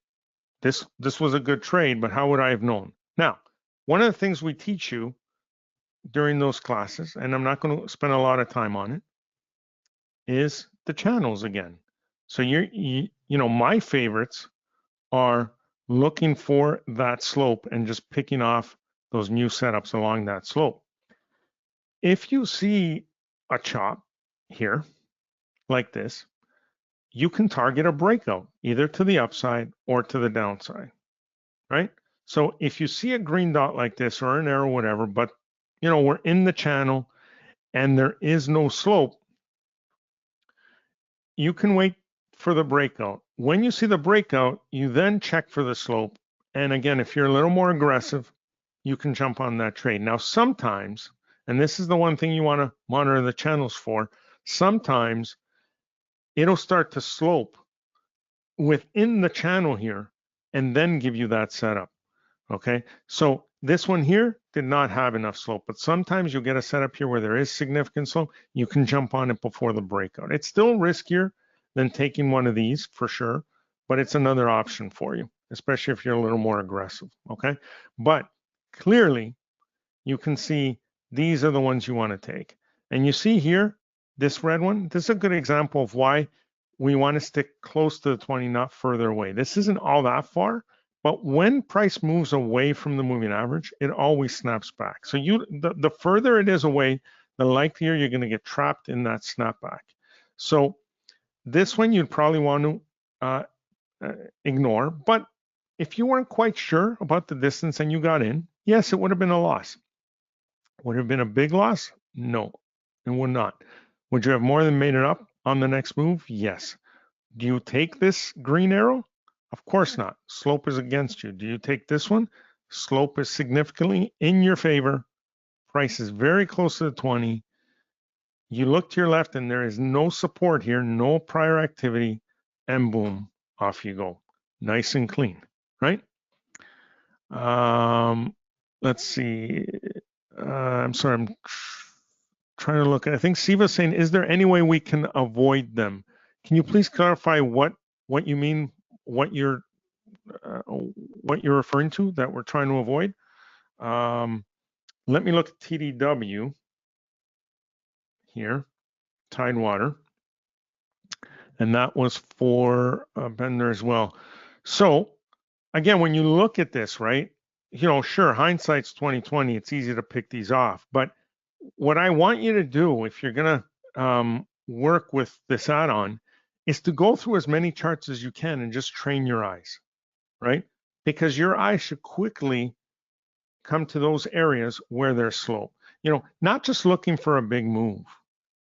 [SPEAKER 2] This was a good trade, but how would I have known? Now, one of the things we teach you during those classes, and I'm not going to spend a lot of time on it, is the channels again. So my favorites are looking for that slope and just picking off those new setups along that slope. If you see a chop here like this, you can target a breakout either to the upside or to the downside, right? So if you see a green dot like this or an arrow, whatever, but we're in the channel and there is no slope, you can wait for the breakout. When you see the breakout, you then check for the slope. And again, if you're a little more aggressive, you can jump on that trade. Now, sometimes, and this is the one thing you want to monitor the channels for, sometimes it'll start to slope within the channel here and then give you that setup, okay? So this one here did not have enough slope, but sometimes you'll get a setup here where there is significant slope. You can jump on it before the breakout. It's still riskier than taking one of these for sure, but it's another option for you, especially if you're a little more aggressive, okay? But clearly, you can see these are the ones you want to take. And you see here, this red one, this is a good example of why we want to stick close to the 20, not further away. This isn't all that far, but when price moves away from the moving average, it always snaps back. So the further it is away, the likelier you're going to get trapped in that snapback. So this one you'd probably want to ignore, but if you weren't quite sure about the distance and you got in, yes, it would have been a loss. Would it have been a big loss? No, it would not. Would you have more than made it up on the next move? Yes. Do you take this green arrow? Of course not. Slope is against you. Do you take this one? Slope is significantly in your favor. Price is very close to the 20. You look to your left and there is no support here, no prior activity, and boom, off you go. Nice and clean, right? Let's see. I'm sorry, I'm trying to look. I think Siva's saying, is there any way we can avoid them? Can you please clarify what you mean, what you're referring to that we're trying to avoid? Let me look at TDW here, Tidewater, and that was for Bender as well. So again, when you look at this, right, sure, hindsight's 20/20. It's easy to pick these off, but what I want you to do if you're gonna work with this add-on is to go through as many charts as you can and just train your eyes, right? Because your eyes should quickly come to those areas where there's slope. Not just looking for a big move.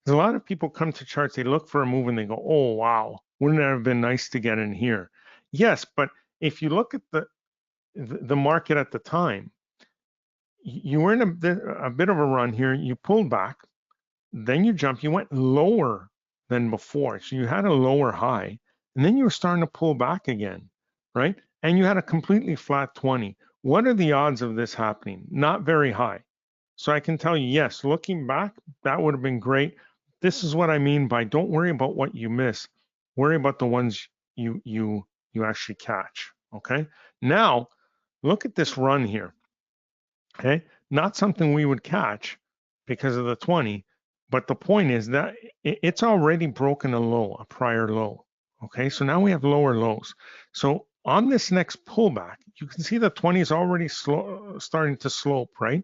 [SPEAKER 2] Because a lot of people come to charts, they look for a move and they go, oh, wow, wouldn't it have been nice to get in here? Yes, but if you look at the market at the time, you were in a bit of a run here, you pulled back, then you jumped, you went lower than before. So you had a lower high, and then you were starting to pull back again, right? And you had a completely flat 20. What are the odds of this happening? Not very high. So I can tell you, yes, looking back, that would have been great. This is what I mean by don't worry about what you miss. Worry about the ones you actually catch. Okay. Now look at this run here. Okay. Not something we would catch because of the 20, but the point is that it's already broken a low, a prior low. Okay. So now we have lower lows. So on this next pullback, you can see the 20 is already starting to slope, right?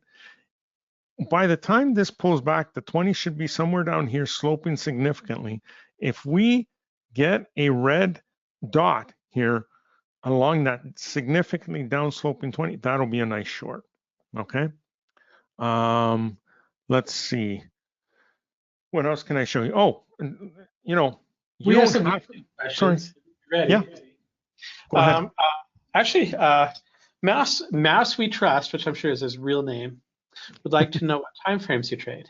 [SPEAKER 2] By the time this pulls back, the 20 should be somewhere down here sloping significantly. If we get a red dot here along that significantly downsloping 20, that'll be a nice short. Okay. Let's see. What else can I show you? Oh, you know, you
[SPEAKER 1] We have
[SPEAKER 2] don't
[SPEAKER 1] some
[SPEAKER 2] have. Sorry.
[SPEAKER 1] questions. Ready?
[SPEAKER 2] Yeah. Go ahead.
[SPEAKER 1] Actually, Mouse We Trust, which I'm sure is his real name, would like to know what timeframes you trade.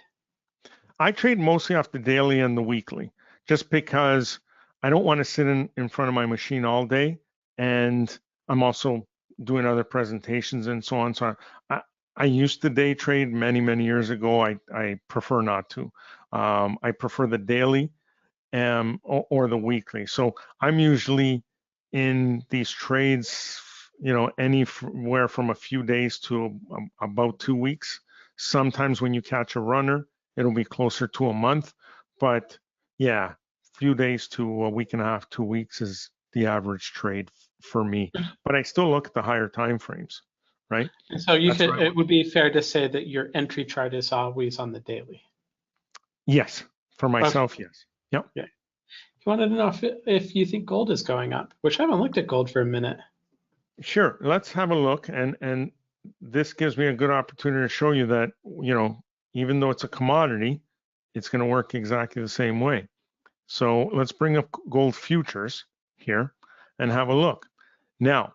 [SPEAKER 2] I trade mostly off the daily and the weekly, just because I don't want to sit in front of my machine all day, and I'm also doing other presentations and so on. So I used to day trade many years ago. I prefer not to. I prefer the daily or the weekly. So I'm usually in these trades, you know, anywhere from a few days to about 2 weeks. Sometimes when you catch a runner, it'll be closer to a month, but yeah, few days to a week and a half, 2 weeks is the average trade for me. But I still look at the higher time frames, right?
[SPEAKER 1] And so it would be fair to say that your entry chart is always on the daily.
[SPEAKER 2] Yes, for myself, okay. Yes. Yep.
[SPEAKER 1] Yeah. You wanted to know if you think gold is going up, which I haven't looked at gold for a minute.
[SPEAKER 2] Sure, let's have a look, and this gives me a good opportunity to show you that, you know, even though it's a commodity, it's going to work exactly the same way. So let's bring up gold futures here and have a look. Now,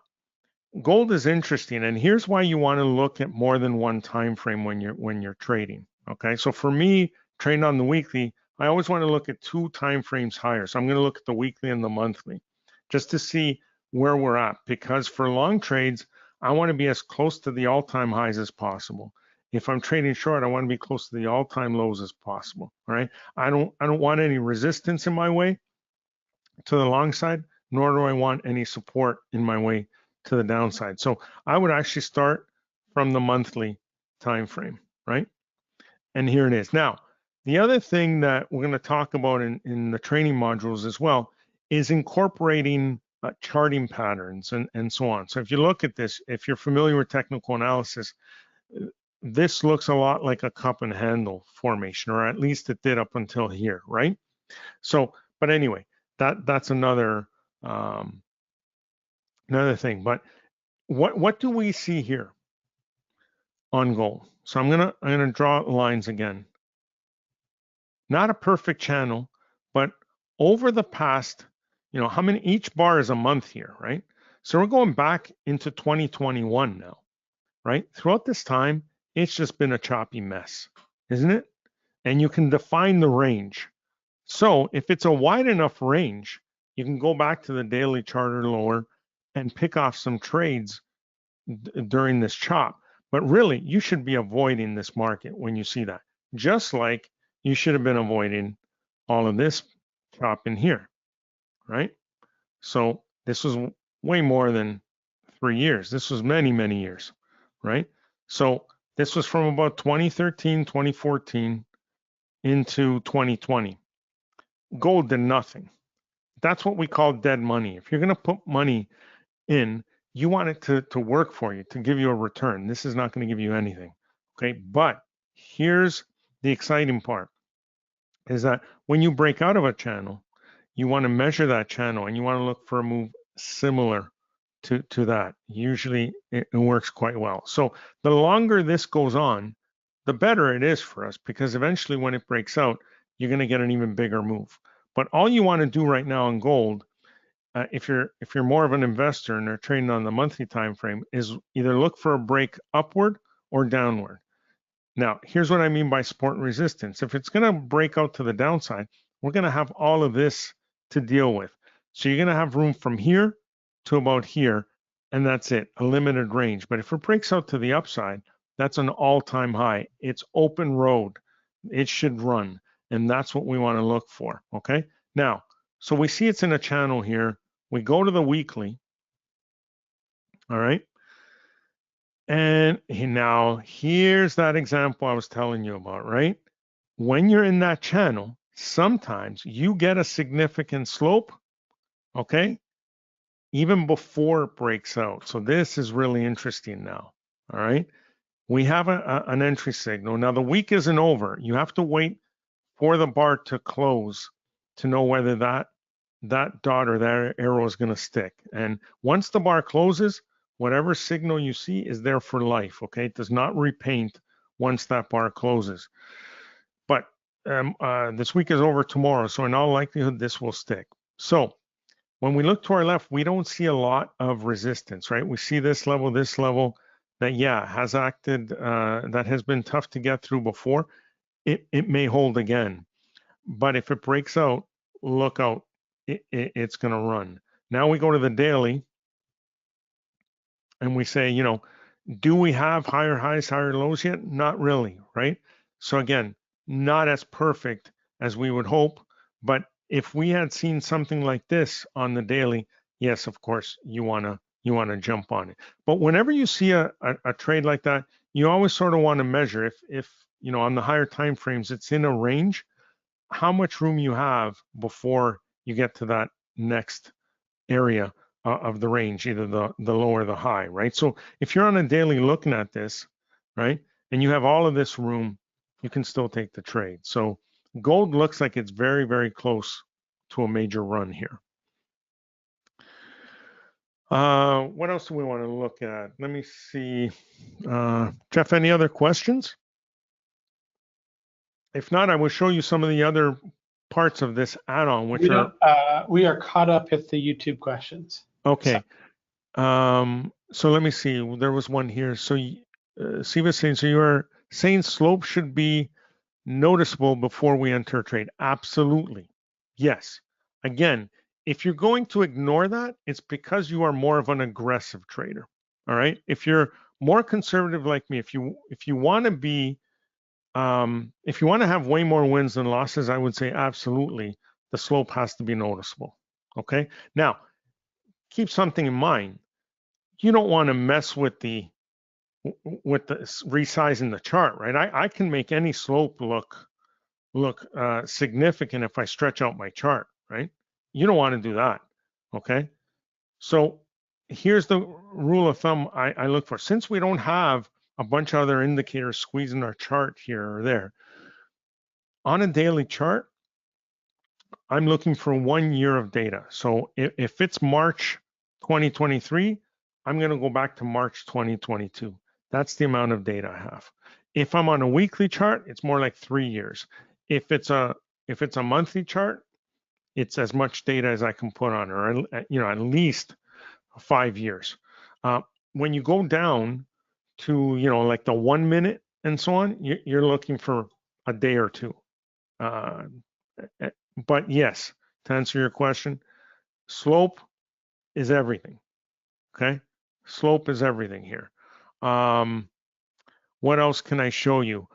[SPEAKER 2] gold is interesting, and here's why you want to look at more than one time frame when you're trading. Okay, so for me, trading on the weekly, I always want to look at 2 time frames higher. So I'm going to look at the weekly and the monthly, just to see where we're at, because for long trades, I want to be as close to the all-time highs as possible. If I'm trading short, I want to be close to the all-time lows as possible. All right. I don't want any resistance in my way to the long side, nor do I want any support in my way to the downside. So I would actually start from the monthly time frame, right? And here it is. Now, the other thing that we're going to talk about in the training modules as well is incorporating charting patterns and so on. So if you look at this, if you're familiar with technical analysis, this looks a lot like a cup and handle formation, or at least it did up until here, right? So, but anyway, that's another thing. But what do we see here on gold? So I'm gonna draw lines again. Not a perfect channel, but over the past, you know, how many, each bar is a month here, right? So we're going back into 2021 now, right? Throughout this time, it's just been a choppy mess, isn't it? And you can define the range. So if it's a wide enough range, you can go back to the daily chart or lower and pick off some trades during this chop. But really, you should be avoiding this market when you see that, just like you should have been avoiding all of this chop in here, right? So this was way more than 3 years. This was many years, right? So this was from about 2013, 2014 into 2020. Gold did nothing. That's what we call dead money. If you're going to put money in, you want it to work for you, to give you a return. This is not going to give you anything, okay? But here's the exciting part, is that when you break out of a channel, you want to measure that channel and you want to look for a move similar to that. Usually it works quite well. So the longer this goes on, the better it is for us, because eventually when it breaks out, you're going to get an even bigger move. But all you want to do right now in gold, if you're more of an investor and are trading on the monthly time frame, is either look for a break upward or downward. Now, here's what I mean by support and resistance. If it's going to break out to the downside, we're going to have all of this to deal with. So you're going to have room from here to about here, and that's it, a limited range. But if it breaks out to the upside, that's an all-time high. It's open road. It should run, and that's what we want to look for, okay? Now, so we see it's in a channel here. We go to the weekly, all right? And now here's that example I was telling you about, right? When you're in that channel, sometimes you get a significant slope, okay? Even before it breaks out. So this is really interesting now, all right? We have an entry signal. Now the week isn't over. You have to wait for the bar to close to know whether that dot or that arrow is going to stick. And once the bar closes, whatever signal you see is there for life, okay? It does not repaint once that bar closes. But this week is over tomorrow, so in all likelihood, this will stick. So when we look to our left, we don't see a lot of resistance, right? We see this level that, yeah, has acted, that has been tough to get through before. It may hold again. But if it breaks out, look out, it's going to run. Now we go to the daily and we say, you know, do we have higher highs, higher lows yet? Not really, right? So again, not as perfect as we would hope, but if we had seen something like this on the daily, yes, of course, you want to jump on it. But whenever you see a trade like that, you always sort of want to measure if you know, on the higher time frames, it's in a range, how much room you have before you get to that next area of the range, either the low or the high, right? So if you're on a daily looking at this, right, and you have all of this room, you can still take the trade. So gold looks like it's very, very close to a major run here. What else do we want to look at? Let me see. Jeff, any other questions? If not, I will show you some of the other parts of this add-on, which
[SPEAKER 1] we are caught up with the YouTube questions.
[SPEAKER 2] Okay. So let me see. There was one here. So Siva's saying, so you are saying slope should be noticeable before we enter a trade? Absolutely. Yes. Again, if you're going to ignore that, it's because you are more of an aggressive trader. All right. If you're more conservative like me, if you want to be if you want to have way more wins than losses, I would say absolutely the slope has to be noticeable. Okay. Now, keep something in mind. You don't want to mess with the resizing the chart, right? I can make any slope look significant if I stretch out my chart, right? You don't want to do that. Okay. So here's the rule of thumb I look for. Since we don't have a bunch of other indicators squeezing our chart here or there, on a daily chart, I'm looking for 1 year of data. So if it's March 2023, I'm going to go back to March 2022. That's the amount of data I have. If I'm on a weekly chart, it's more like 3 years. If it's a monthly chart, it's as much data as I can put on, or you know, at least 5 years. When you go down to, you know, like the 1 minute and so on, you're looking for a day or two. But yes, to answer your question, slope is everything. Okay, slope is everything here. What else can I show you?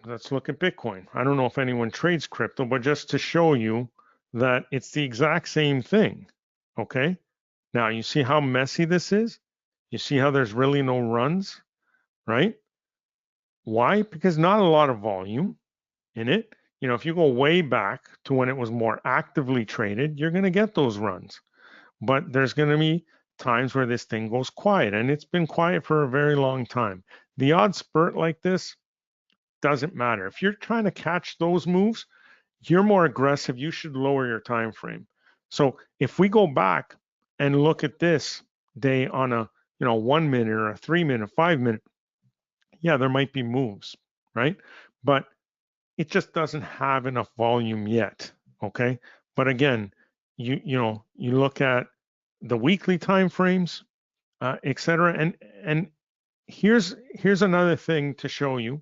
[SPEAKER 2] Let's look at Bitcoin. I don't know if anyone trades crypto, but just to show you that it's the exact same thing. Okay, now you see how messy this is? You see how there's really no runs, right? Why? Because not a lot of volume in it. You know, if you go way back to when it was more actively traded, you're going to get those runs. But there's going to be times where this thing goes quiet, and it's been quiet for a very long time. The odd spurt like this doesn't matter. If you're trying to catch those moves, you're more aggressive. You should lower your time frame. So if we go back and look at this day on a 1 minute or a 3 minute, 5 minute, yeah, there might be moves, right? But it just doesn't have enough volume yet. Okay. But again, you look at the weekly time frames, et cetera. And here's another thing to show you.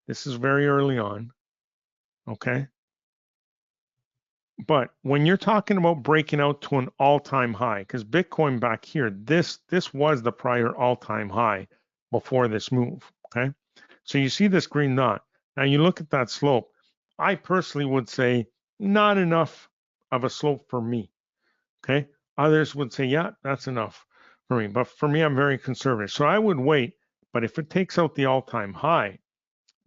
[SPEAKER 2] This is very early on. Okay. But when you're talking about breaking out to an all-time high, because Bitcoin back here, this was the prior all-time high before this move, okay? So you see this green dot. Now you look at that slope. I personally would say not enough of a slope for me, okay? Others would say, yeah, that's enough for me. But for me, I'm very conservative. So I would wait, but if it takes out the all-time high,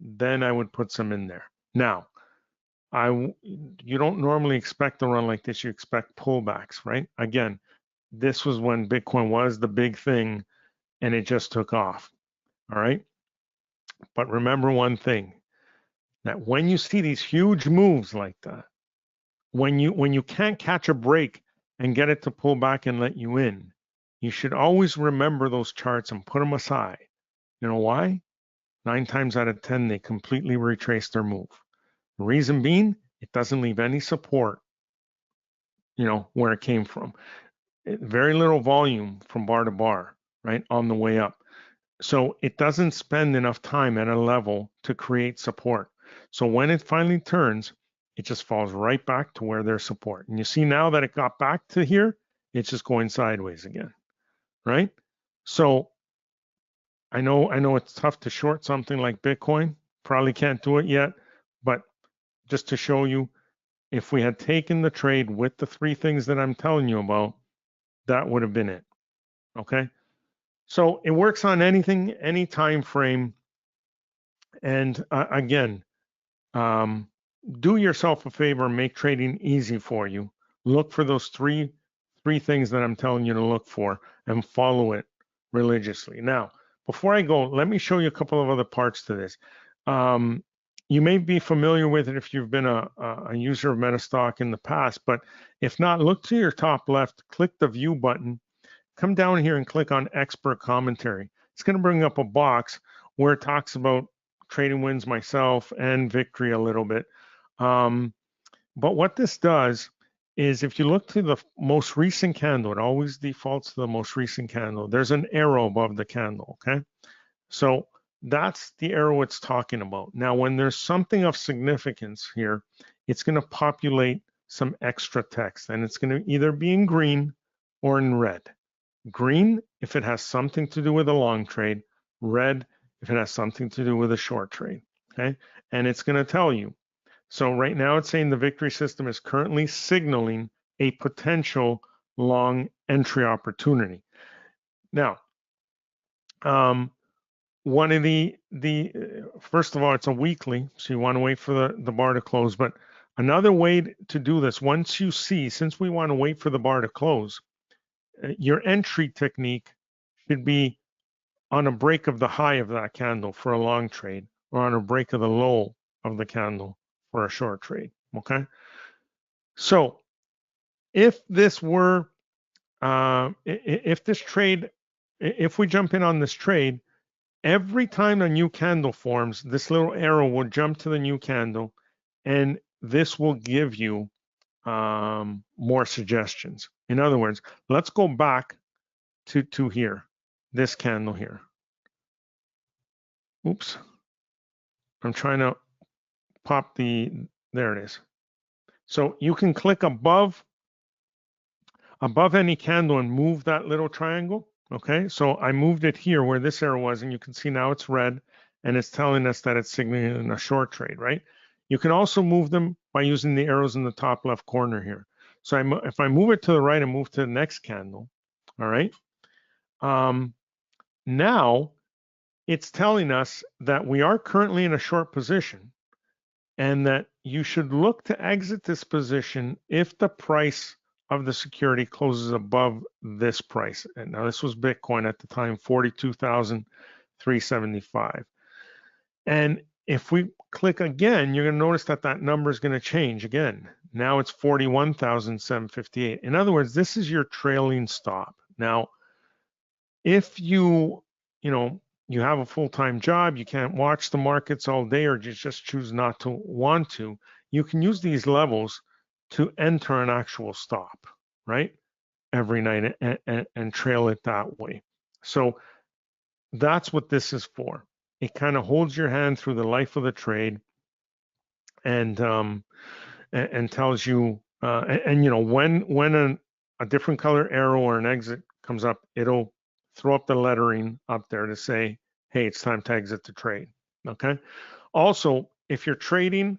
[SPEAKER 2] then I would put some in there. Now, you don't normally expect a run like this. You expect pullbacks, right? Again, this was when Bitcoin was the big thing and it just took off. All right. But remember one thing, that when you see these huge moves like that, when you can't catch a break and get it to pull back and let you in, you should always remember those charts and put them aside. You know why? 9 times out of 10, they completely retrace their move. The reason being, it doesn't leave any support, where it came from. Very little volume from bar to bar, right, on the way up. So it doesn't spend enough time at a level to create support. So when it finally turns, it just falls right back to where there's support. And you see now that it got back to here, it's just going sideways again, right? So I know it's tough to short something like Bitcoin. Probably can't do it yet, but just to show you, if we had taken the trade with the 3 things that I'm telling you about, that would have been it. Okay. So it works on anything, any time frame. And again, do yourself a favor and make trading easy for you. Look for those three things that I'm telling you to look for and follow it religiously. Now, before I go, let me show you a couple of other parts to this. You may be familiar with it if you've been a user of Metastock in the past, but if not, look to your top left, click the view button, come down here and click on expert commentary. It's going to bring up a box where it talks about trading wins myself and victory a little bit. But what this does is if you look to the most recent candle, it always defaults to the most recent candle. There's an arrow above the candle, okay? So that's the arrow it's talking about. Now, when there's something of significance here, it's going to populate some extra text, and it's going to either be in green or in red. Green, if it has something to do with a long trade. Red, if it has something to do with a short trade, okay? And it's going to tell you. So right now it's saying the victory system is currently signaling a potential long entry opportunity. Now, one of the first of all, it's a weekly, so you want to wait for the bar to close. But another way to do this, once you see, since we want to wait for the bar to close, your entry technique should be on a break of the high of that candle for a long trade, or on a break of the low of the candle for a short trade. Okay. So if this were, if this trade, if we jump in on this trade, every time a new candle forms, this little arrow will jump to the new candle, and this will give you more suggestions. In other words, let's go back to here, this candle here. Oops. I'm trying to pop there it is. So you can click above any candle and move that little triangle. Okay, so I moved it here where this arrow was, and you can see now it's red, and it's telling us that it's signaling a short trade, right? You can also move them by using the arrows in the top left corner here. So if I move it to the right and move to the next candle, all right, now it's telling us that we are currently in a short position, and that you should look to exit this position if the price of the security closes above this price. And now this was Bitcoin at the time, 42,375. And if we click again, you're going to notice that that number is going to change again. Now it's 41,758. In other words, this is your trailing stop. Now, if you have a full-time job, you can't watch the markets all day, or you just choose not to want to, you can use these levels to enter an actual stop, right? Every night and trail it that way. So that's what this is for. It kind of holds your hand through the life of the trade and tells you and you know, when a different color arrow or an exit comes up, it'll throw up the lettering up there to say, hey, it's time to exit the trade. Okay. Also, if you're trading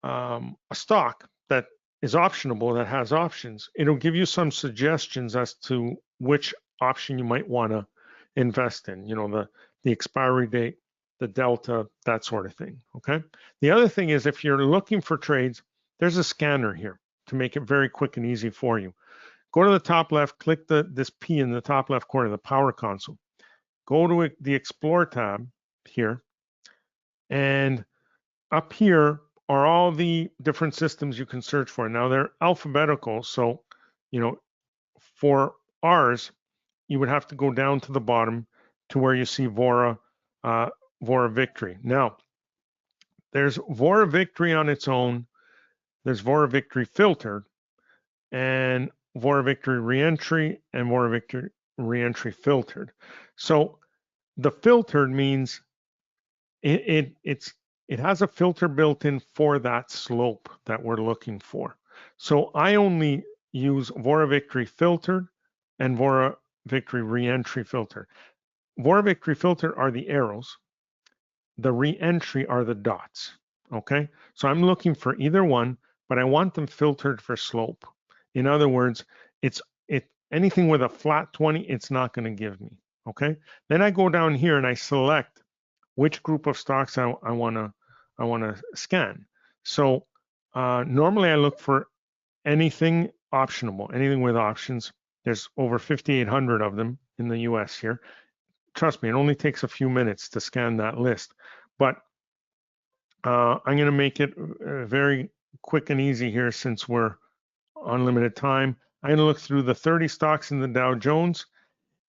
[SPEAKER 2] a stock that is optionable, that has options, it'll give you some suggestions as to which option you might want to invest in. You know, the expiry date, the delta, that sort of thing. Okay. The other thing is, if you're looking for trades, there's a scanner here to make it very quick and easy for you. Go to the top left, click this P in the top left corner, the power console. Go to the Explore tab here, and up here are all the different systems you can search for. Now they're alphabetical, so you know, for ours, you would have to go down to the bottom to where you see Vora, Vora Victory. Now, there's Vora Victory on its own. There's Vora Victory Filtered, and Vora Victory Reentry, and Vora Victory Reentry Filtered. So the filtered means it has a filter built in for that slope that we're looking for. So I only use Vora Victory Filtered and Vora Victory Reentry Filter. Vora Victory Filter are the arrows. The reentry are the dots. Okay, so I'm looking for either one, but I want them filtered for slope. In other words, anything with a flat 20, it's not going to give me. Okay, then I go down here and I select which group of stocks I want to scan. So normally I look for anything optionable, anything with options. There's over 5,800 of them in the US here. Trust me, it only takes a few minutes to scan that list. But I'm going to make it very quick and easy here since we're on limited time. I'm going to look through the 30 stocks in the Dow Jones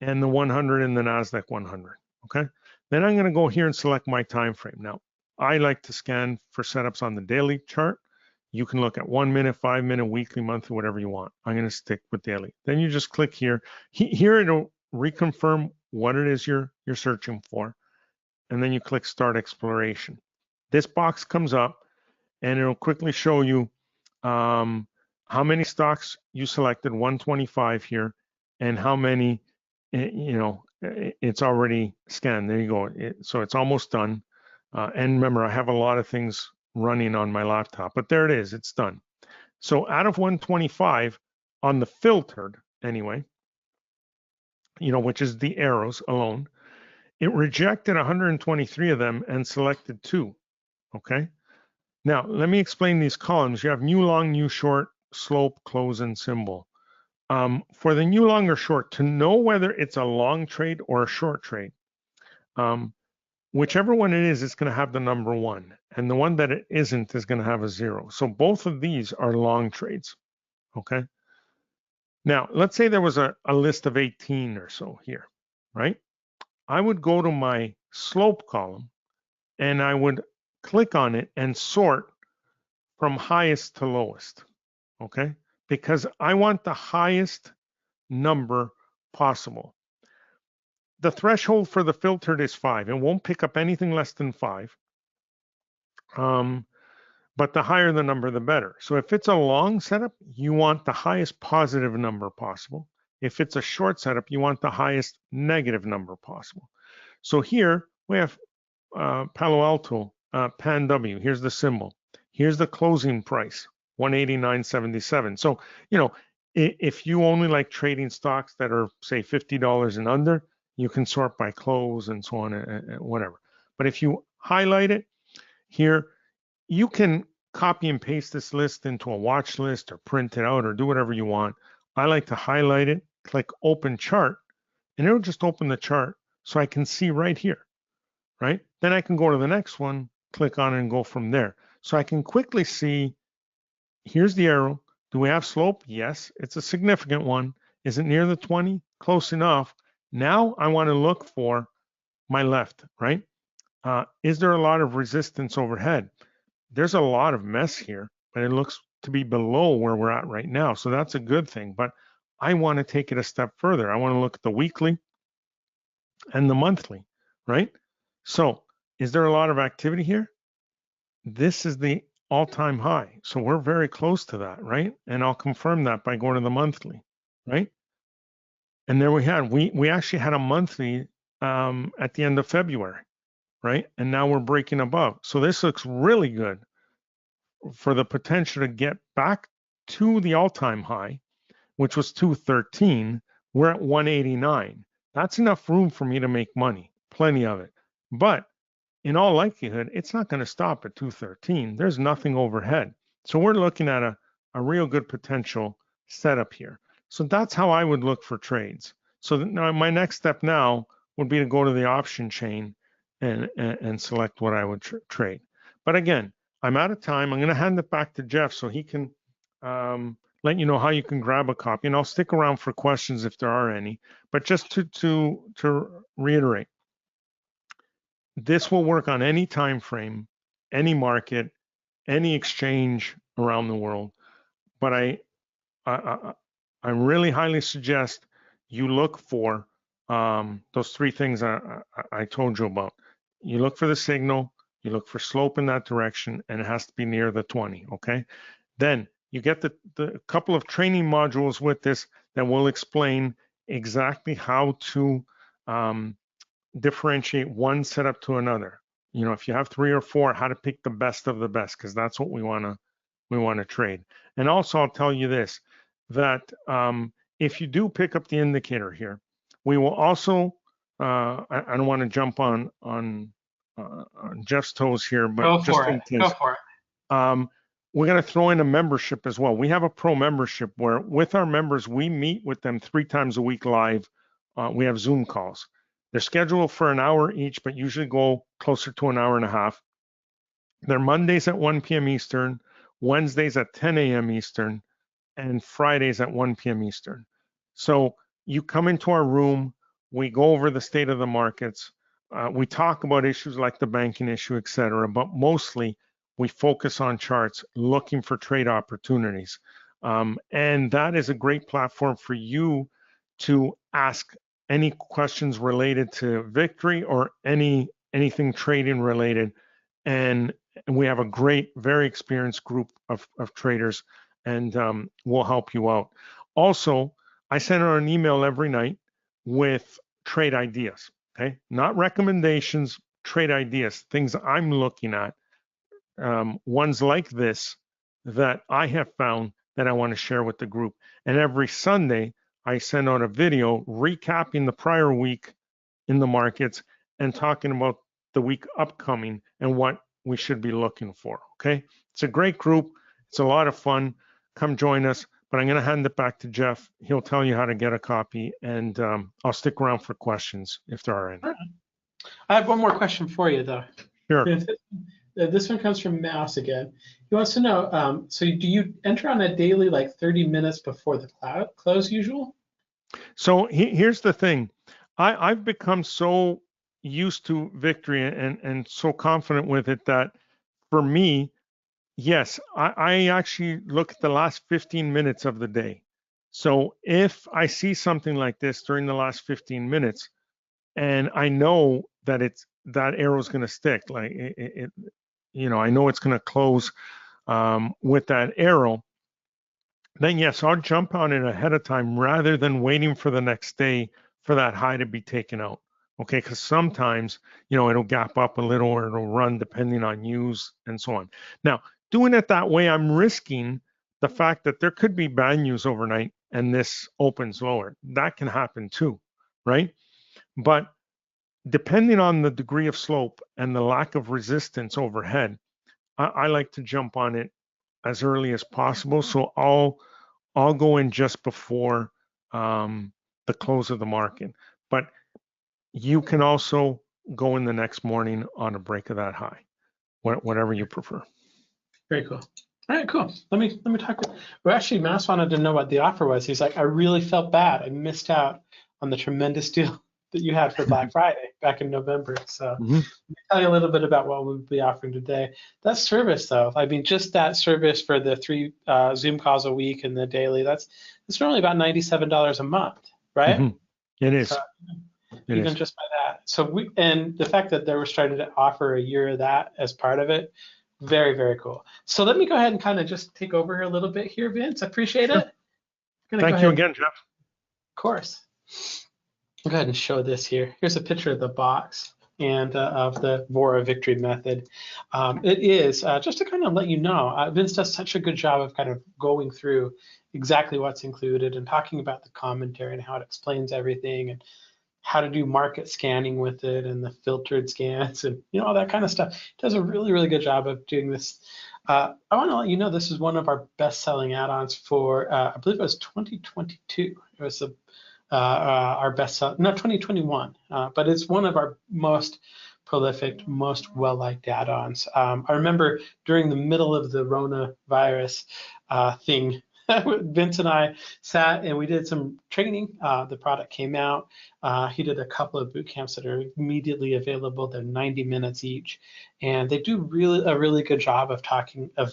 [SPEAKER 2] and the 100 in the NASDAQ 100. Okay. Then I'm going to go here and select my time frame. Now, I like to scan for setups on the daily chart. You can look at 1 minute, 5 minute, weekly, monthly, whatever you want. I'm going to stick with daily. Then you just click here. Here it'll reconfirm what it is you're searching for. And then you click Start Exploration. This box comes up and it'll quickly show you how many stocks you selected, 125 here, and how many, you know, it's already scanned. There you go. So it's almost done. And remember, I have a lot of things running on my laptop, but there it is. It's done. So out of 125 on the filtered anyway, you know, which is the arrows alone, it rejected 123 of them and selected 2. Okay. Now, let me explain these columns. You have new long, new short, slope, close, and symbol. For the new long or short, to know whether it's a long trade or a short trade, whichever one it is, it's going to have the number 1. And the one that it isn't is going to have a 0. So both of these are long trades. Okay. Now, let's say there was a list of 18 or so here, right? I would go to my slope column and I would click on it and sort from highest to lowest, okay? Because I want the highest number possible. The threshold for the filtered is 5. It won't pick up anything less than 5. But the higher the number, the better. So if it's a long setup, you want the highest positive number possible. If it's a short setup, you want the highest negative number possible. So here we have Palo Alto, PAN W. Here's the symbol. Here's the closing price, 189.77. So, you know, if you only like trading stocks that are, say, $50 and under, you can sort by close and so on and whatever. But if you highlight it here, you can copy and paste this list into a watch list or print it out or do whatever you want. I like to highlight it, click Open Chart, and it'll just open the chart so I can see right here, right? Then I can go to the next one, click on it, and go from there. So I can quickly see, here's the arrow. Do we have slope? Yes, it's a significant one. Is it near the 20? Close enough. Now I want to look for my left, right? Is there a lot of resistance overhead? There's a lot of mess here, but it looks to be below where we're at right now. So that's a good thing, but I want to take it a step further. I want to look at the weekly and the monthly, right? So is there a lot of activity here? This is the all-time high. So we're very close to that, right? And I'll confirm that by going to the monthly, right? And there we actually had a monthly at the end of February, right? And now we're breaking above. So this looks really good for the potential to get back to the all-time high, which was 213. We're at 189. That's enough room for me to make money, plenty of it. But in all likelihood, it's not going to stop at 213. There's nothing overhead. So we're looking at a real good potential setup here. So that's how I would look for trades. So now my next step now would be to go to the option chain and select what I would trade. But again, I'm out of time. I'm going to hand it back to Jeff so he can let you know how you can grab a copy. And I'll stick around for questions if there are any. But just to reiterate, this will work on any time frame, any market, any exchange around the world. But I really highly suggest you look for those three things I told you about. You look for the signal, you look for slope in that direction, and it has to be near the 20, okay? Then you get the couple of training modules with this that will explain exactly how to differentiate one setup to another. You know, if you have 3 or 4, how to pick the best of the best, because that's what we want to trade. And also, I'll tell you this, that if you do pick up the indicator here, we will also, I don't want to jump on Jeff's toes here, but just in case.
[SPEAKER 1] Go for it.
[SPEAKER 2] We're going to throw in a membership as well. We have a pro membership where with our members, we meet with them 3 times a week live. We have Zoom calls. They're scheduled for an hour each, but usually go closer to an hour and a half. They're Mondays at 1 p.m. Eastern, Wednesdays at 10 a.m. Eastern, and Fridays at 1 p.m. Eastern. So you come into our room, we go over the state of the markets, we talk about issues like the banking issue, et cetera, but mostly we focus on charts, looking for trade opportunities. And that is a great platform for you to ask any questions related to Victory or anything trading related. And we have a great, very experienced group of traders, and we'll help you out. Also, I send out an email every night with trade ideas, okay? Not recommendations, trade ideas, things I'm looking at, ones like this that I have found that I want to share with the group. And every Sunday, I send out a video recapping the prior week in the markets and talking about the week upcoming and what we should be looking for, okay? It's a great group. It's a lot of fun. Come join us, but I'm going to hand it back to Jeff. He'll tell you how to get a copy, and I'll stick around for questions if there are any.
[SPEAKER 1] I have one more question for you, though.
[SPEAKER 2] Sure.
[SPEAKER 1] This one comes from Mouse again. He wants to know, so do you enter on a daily like 30 minutes before the close usual?
[SPEAKER 2] So here's the thing. I've become so used to Victory and so confident with it that for me, yes, I actually look at the last 15 minutes of the day. So if I see something like this during the last 15 minutes, and I know that that arrow is going to stick, like I know it's going to close with that arrow, then yes, I'll jump on it ahead of time rather than waiting for the next day for that high to be taken out. Okay, because sometimes, it'll gap up a little or it'll run depending on news and so on. Now, doing it that way, I'm risking the fact that there could be bad news overnight and this opens lower. That can happen too, right? But depending on the degree of slope and the lack of resistance overhead, I like to jump on it as early as possible. So I'll go in just before the close of the market. But you can also go in the next morning on a break of that high, whatever you prefer.
[SPEAKER 1] Very cool. All right, cool. Let me talk. Well, actually, Mass wanted to know what the offer was. He's like, I really felt bad. I missed out on the tremendous deal that you had for Black Friday back in November. So let me tell you a little bit about what we'll be offering today. That service, though, I mean, just that service for the 3 Zoom calls a week and the daily, it's normally about $97 a month, right?
[SPEAKER 2] It is.
[SPEAKER 1] So, even just by that. So and the fact that they were starting to offer a year of that as part of it Very, very cool. So let me go ahead and kind of just take over here a little bit here, Vince. I appreciate it.
[SPEAKER 2] Thank you again, Jeff.
[SPEAKER 1] Of course. I'll go ahead and show this here. Here's a picture of the box and of the Vora victory method. It is, just to kind of let you know, Vince does such a good job of kind of going through exactly what's included and talking about the commentary and how it explains everything and how to do market scanning with it and the filtered scans and all that kind of stuff. It does a really, really good job of doing this. I want to let you know this is one of our best-selling add-ons for, I believe it was 2022. It was our best, not 2021, but it's one of our most prolific, most well-liked add-ons. I remember during the middle of the Rona virus thing, Vince and I sat and we did some training. The product came out. He did a couple of boot camps that are immediately available. They're 90 minutes each, and they do a really good job of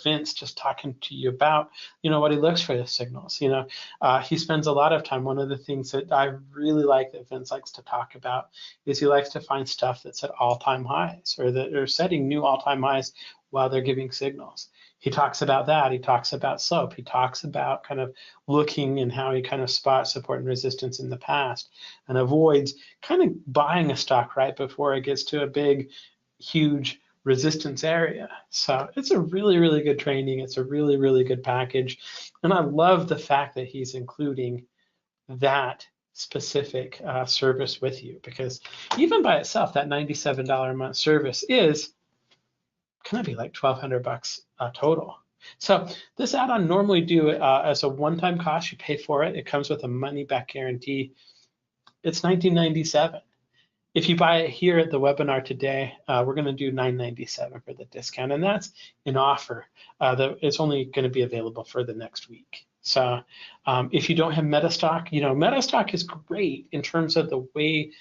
[SPEAKER 1] Vince just talking to you about, what he looks for the signals. He spends a lot of time. One of the things that I really like that Vince likes to talk about is he likes to find stuff that's at all-time highs or that are setting new all-time highs while they're giving signals. He talks about that. He talks about SOAP. He talks about kind of looking and how he kind of spots support and resistance in the past and avoids kind of buying a stock right before it gets to a big, huge resistance area. So it's a really, really good training. It's a really, really good package. And I love the fact that he's including that specific service with you, because even by itself, that $97 a month service is going to be like $1,200 total. So this add-on normally do as a one-time cost. You pay for it. It comes with a money-back guarantee. It's $19.97. If you buy it here at the webinar today, we're going to do $9.97 for the discount, and that's an offer that it's only going to be available for the next week. So if you don't have Metastock, Metastock is great in terms of the way,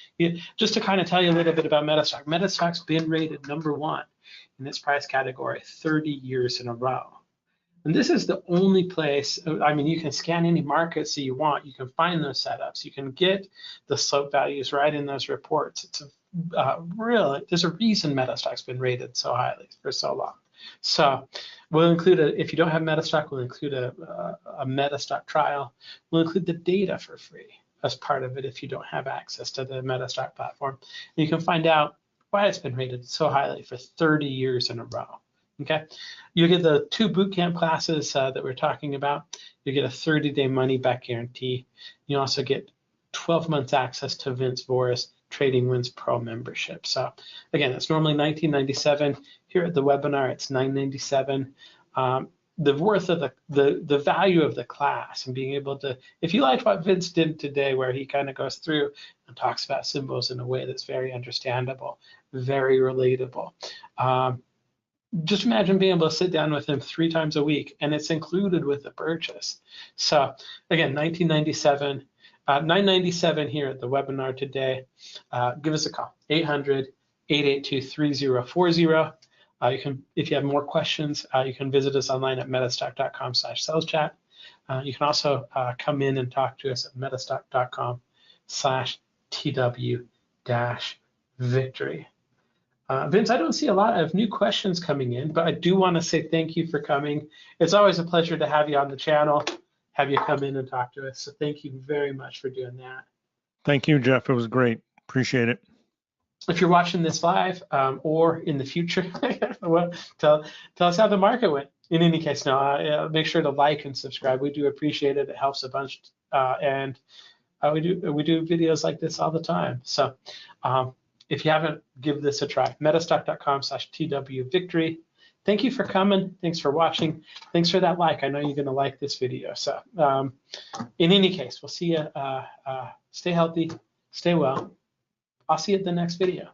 [SPEAKER 1] just to kind of tell you a little bit about Metastock. Metastock's been rated #1 in its price category 30 years in a row. And this is the only place, you can scan any markets that you want. You can find those setups. You can get the SOAP values right in those reports. It's there's a reason Metastock's been rated so highly for so long. So we'll include if you don't have Metastock, we'll include a Metastock trial. We'll include the data for free as part of it if you don't have access to the Metastock platform. And you can find out why it's been rated so highly for 30 years in a row. Okay, you get the 2 bootcamp classes that we're talking about. You get a 30-day money-back guarantee. You also get 12 months access to Vince Vora's Trading Wins Pro membership. So again, it's normally $19.97. Here at the webinar, it's $9.97. The worth of the value of the class and being able to, if you liked what Vince did today, where he kind of goes through and talks about symbols in a way that's very understandable, very relatable. Just imagine being able to sit down with him 3 times a week, and it's included with the purchase. So again, $19.97, $9.97 here at the webinar today. Give us a call, 800-882-3040. You can, if you have more questions, you can visit us online at metastock.com/salesphat. You can also come in and talk to us at metastock.com/TW-victory. Vince, I don't see a lot of new questions coming in, but I do want to say thank you for coming. It's always a pleasure to have you on the channel, have you come in and talk to us. So thank you very much for doing that.
[SPEAKER 2] Thank you, Jeff. It was great. Appreciate it.
[SPEAKER 1] If you're watching this live or in the future, well, tell us how the market went. In any case, no, make sure to like and subscribe. We do appreciate it. It helps a bunch, and we do videos like this all the time. So if you haven't, give this a try. Metastock.com/TW-victory. Thank you for coming. Thanks for watching. Thanks for that like. I know you're going to like this video. So in any case, we'll see you. Stay healthy. Stay well. I'll see you at the next video.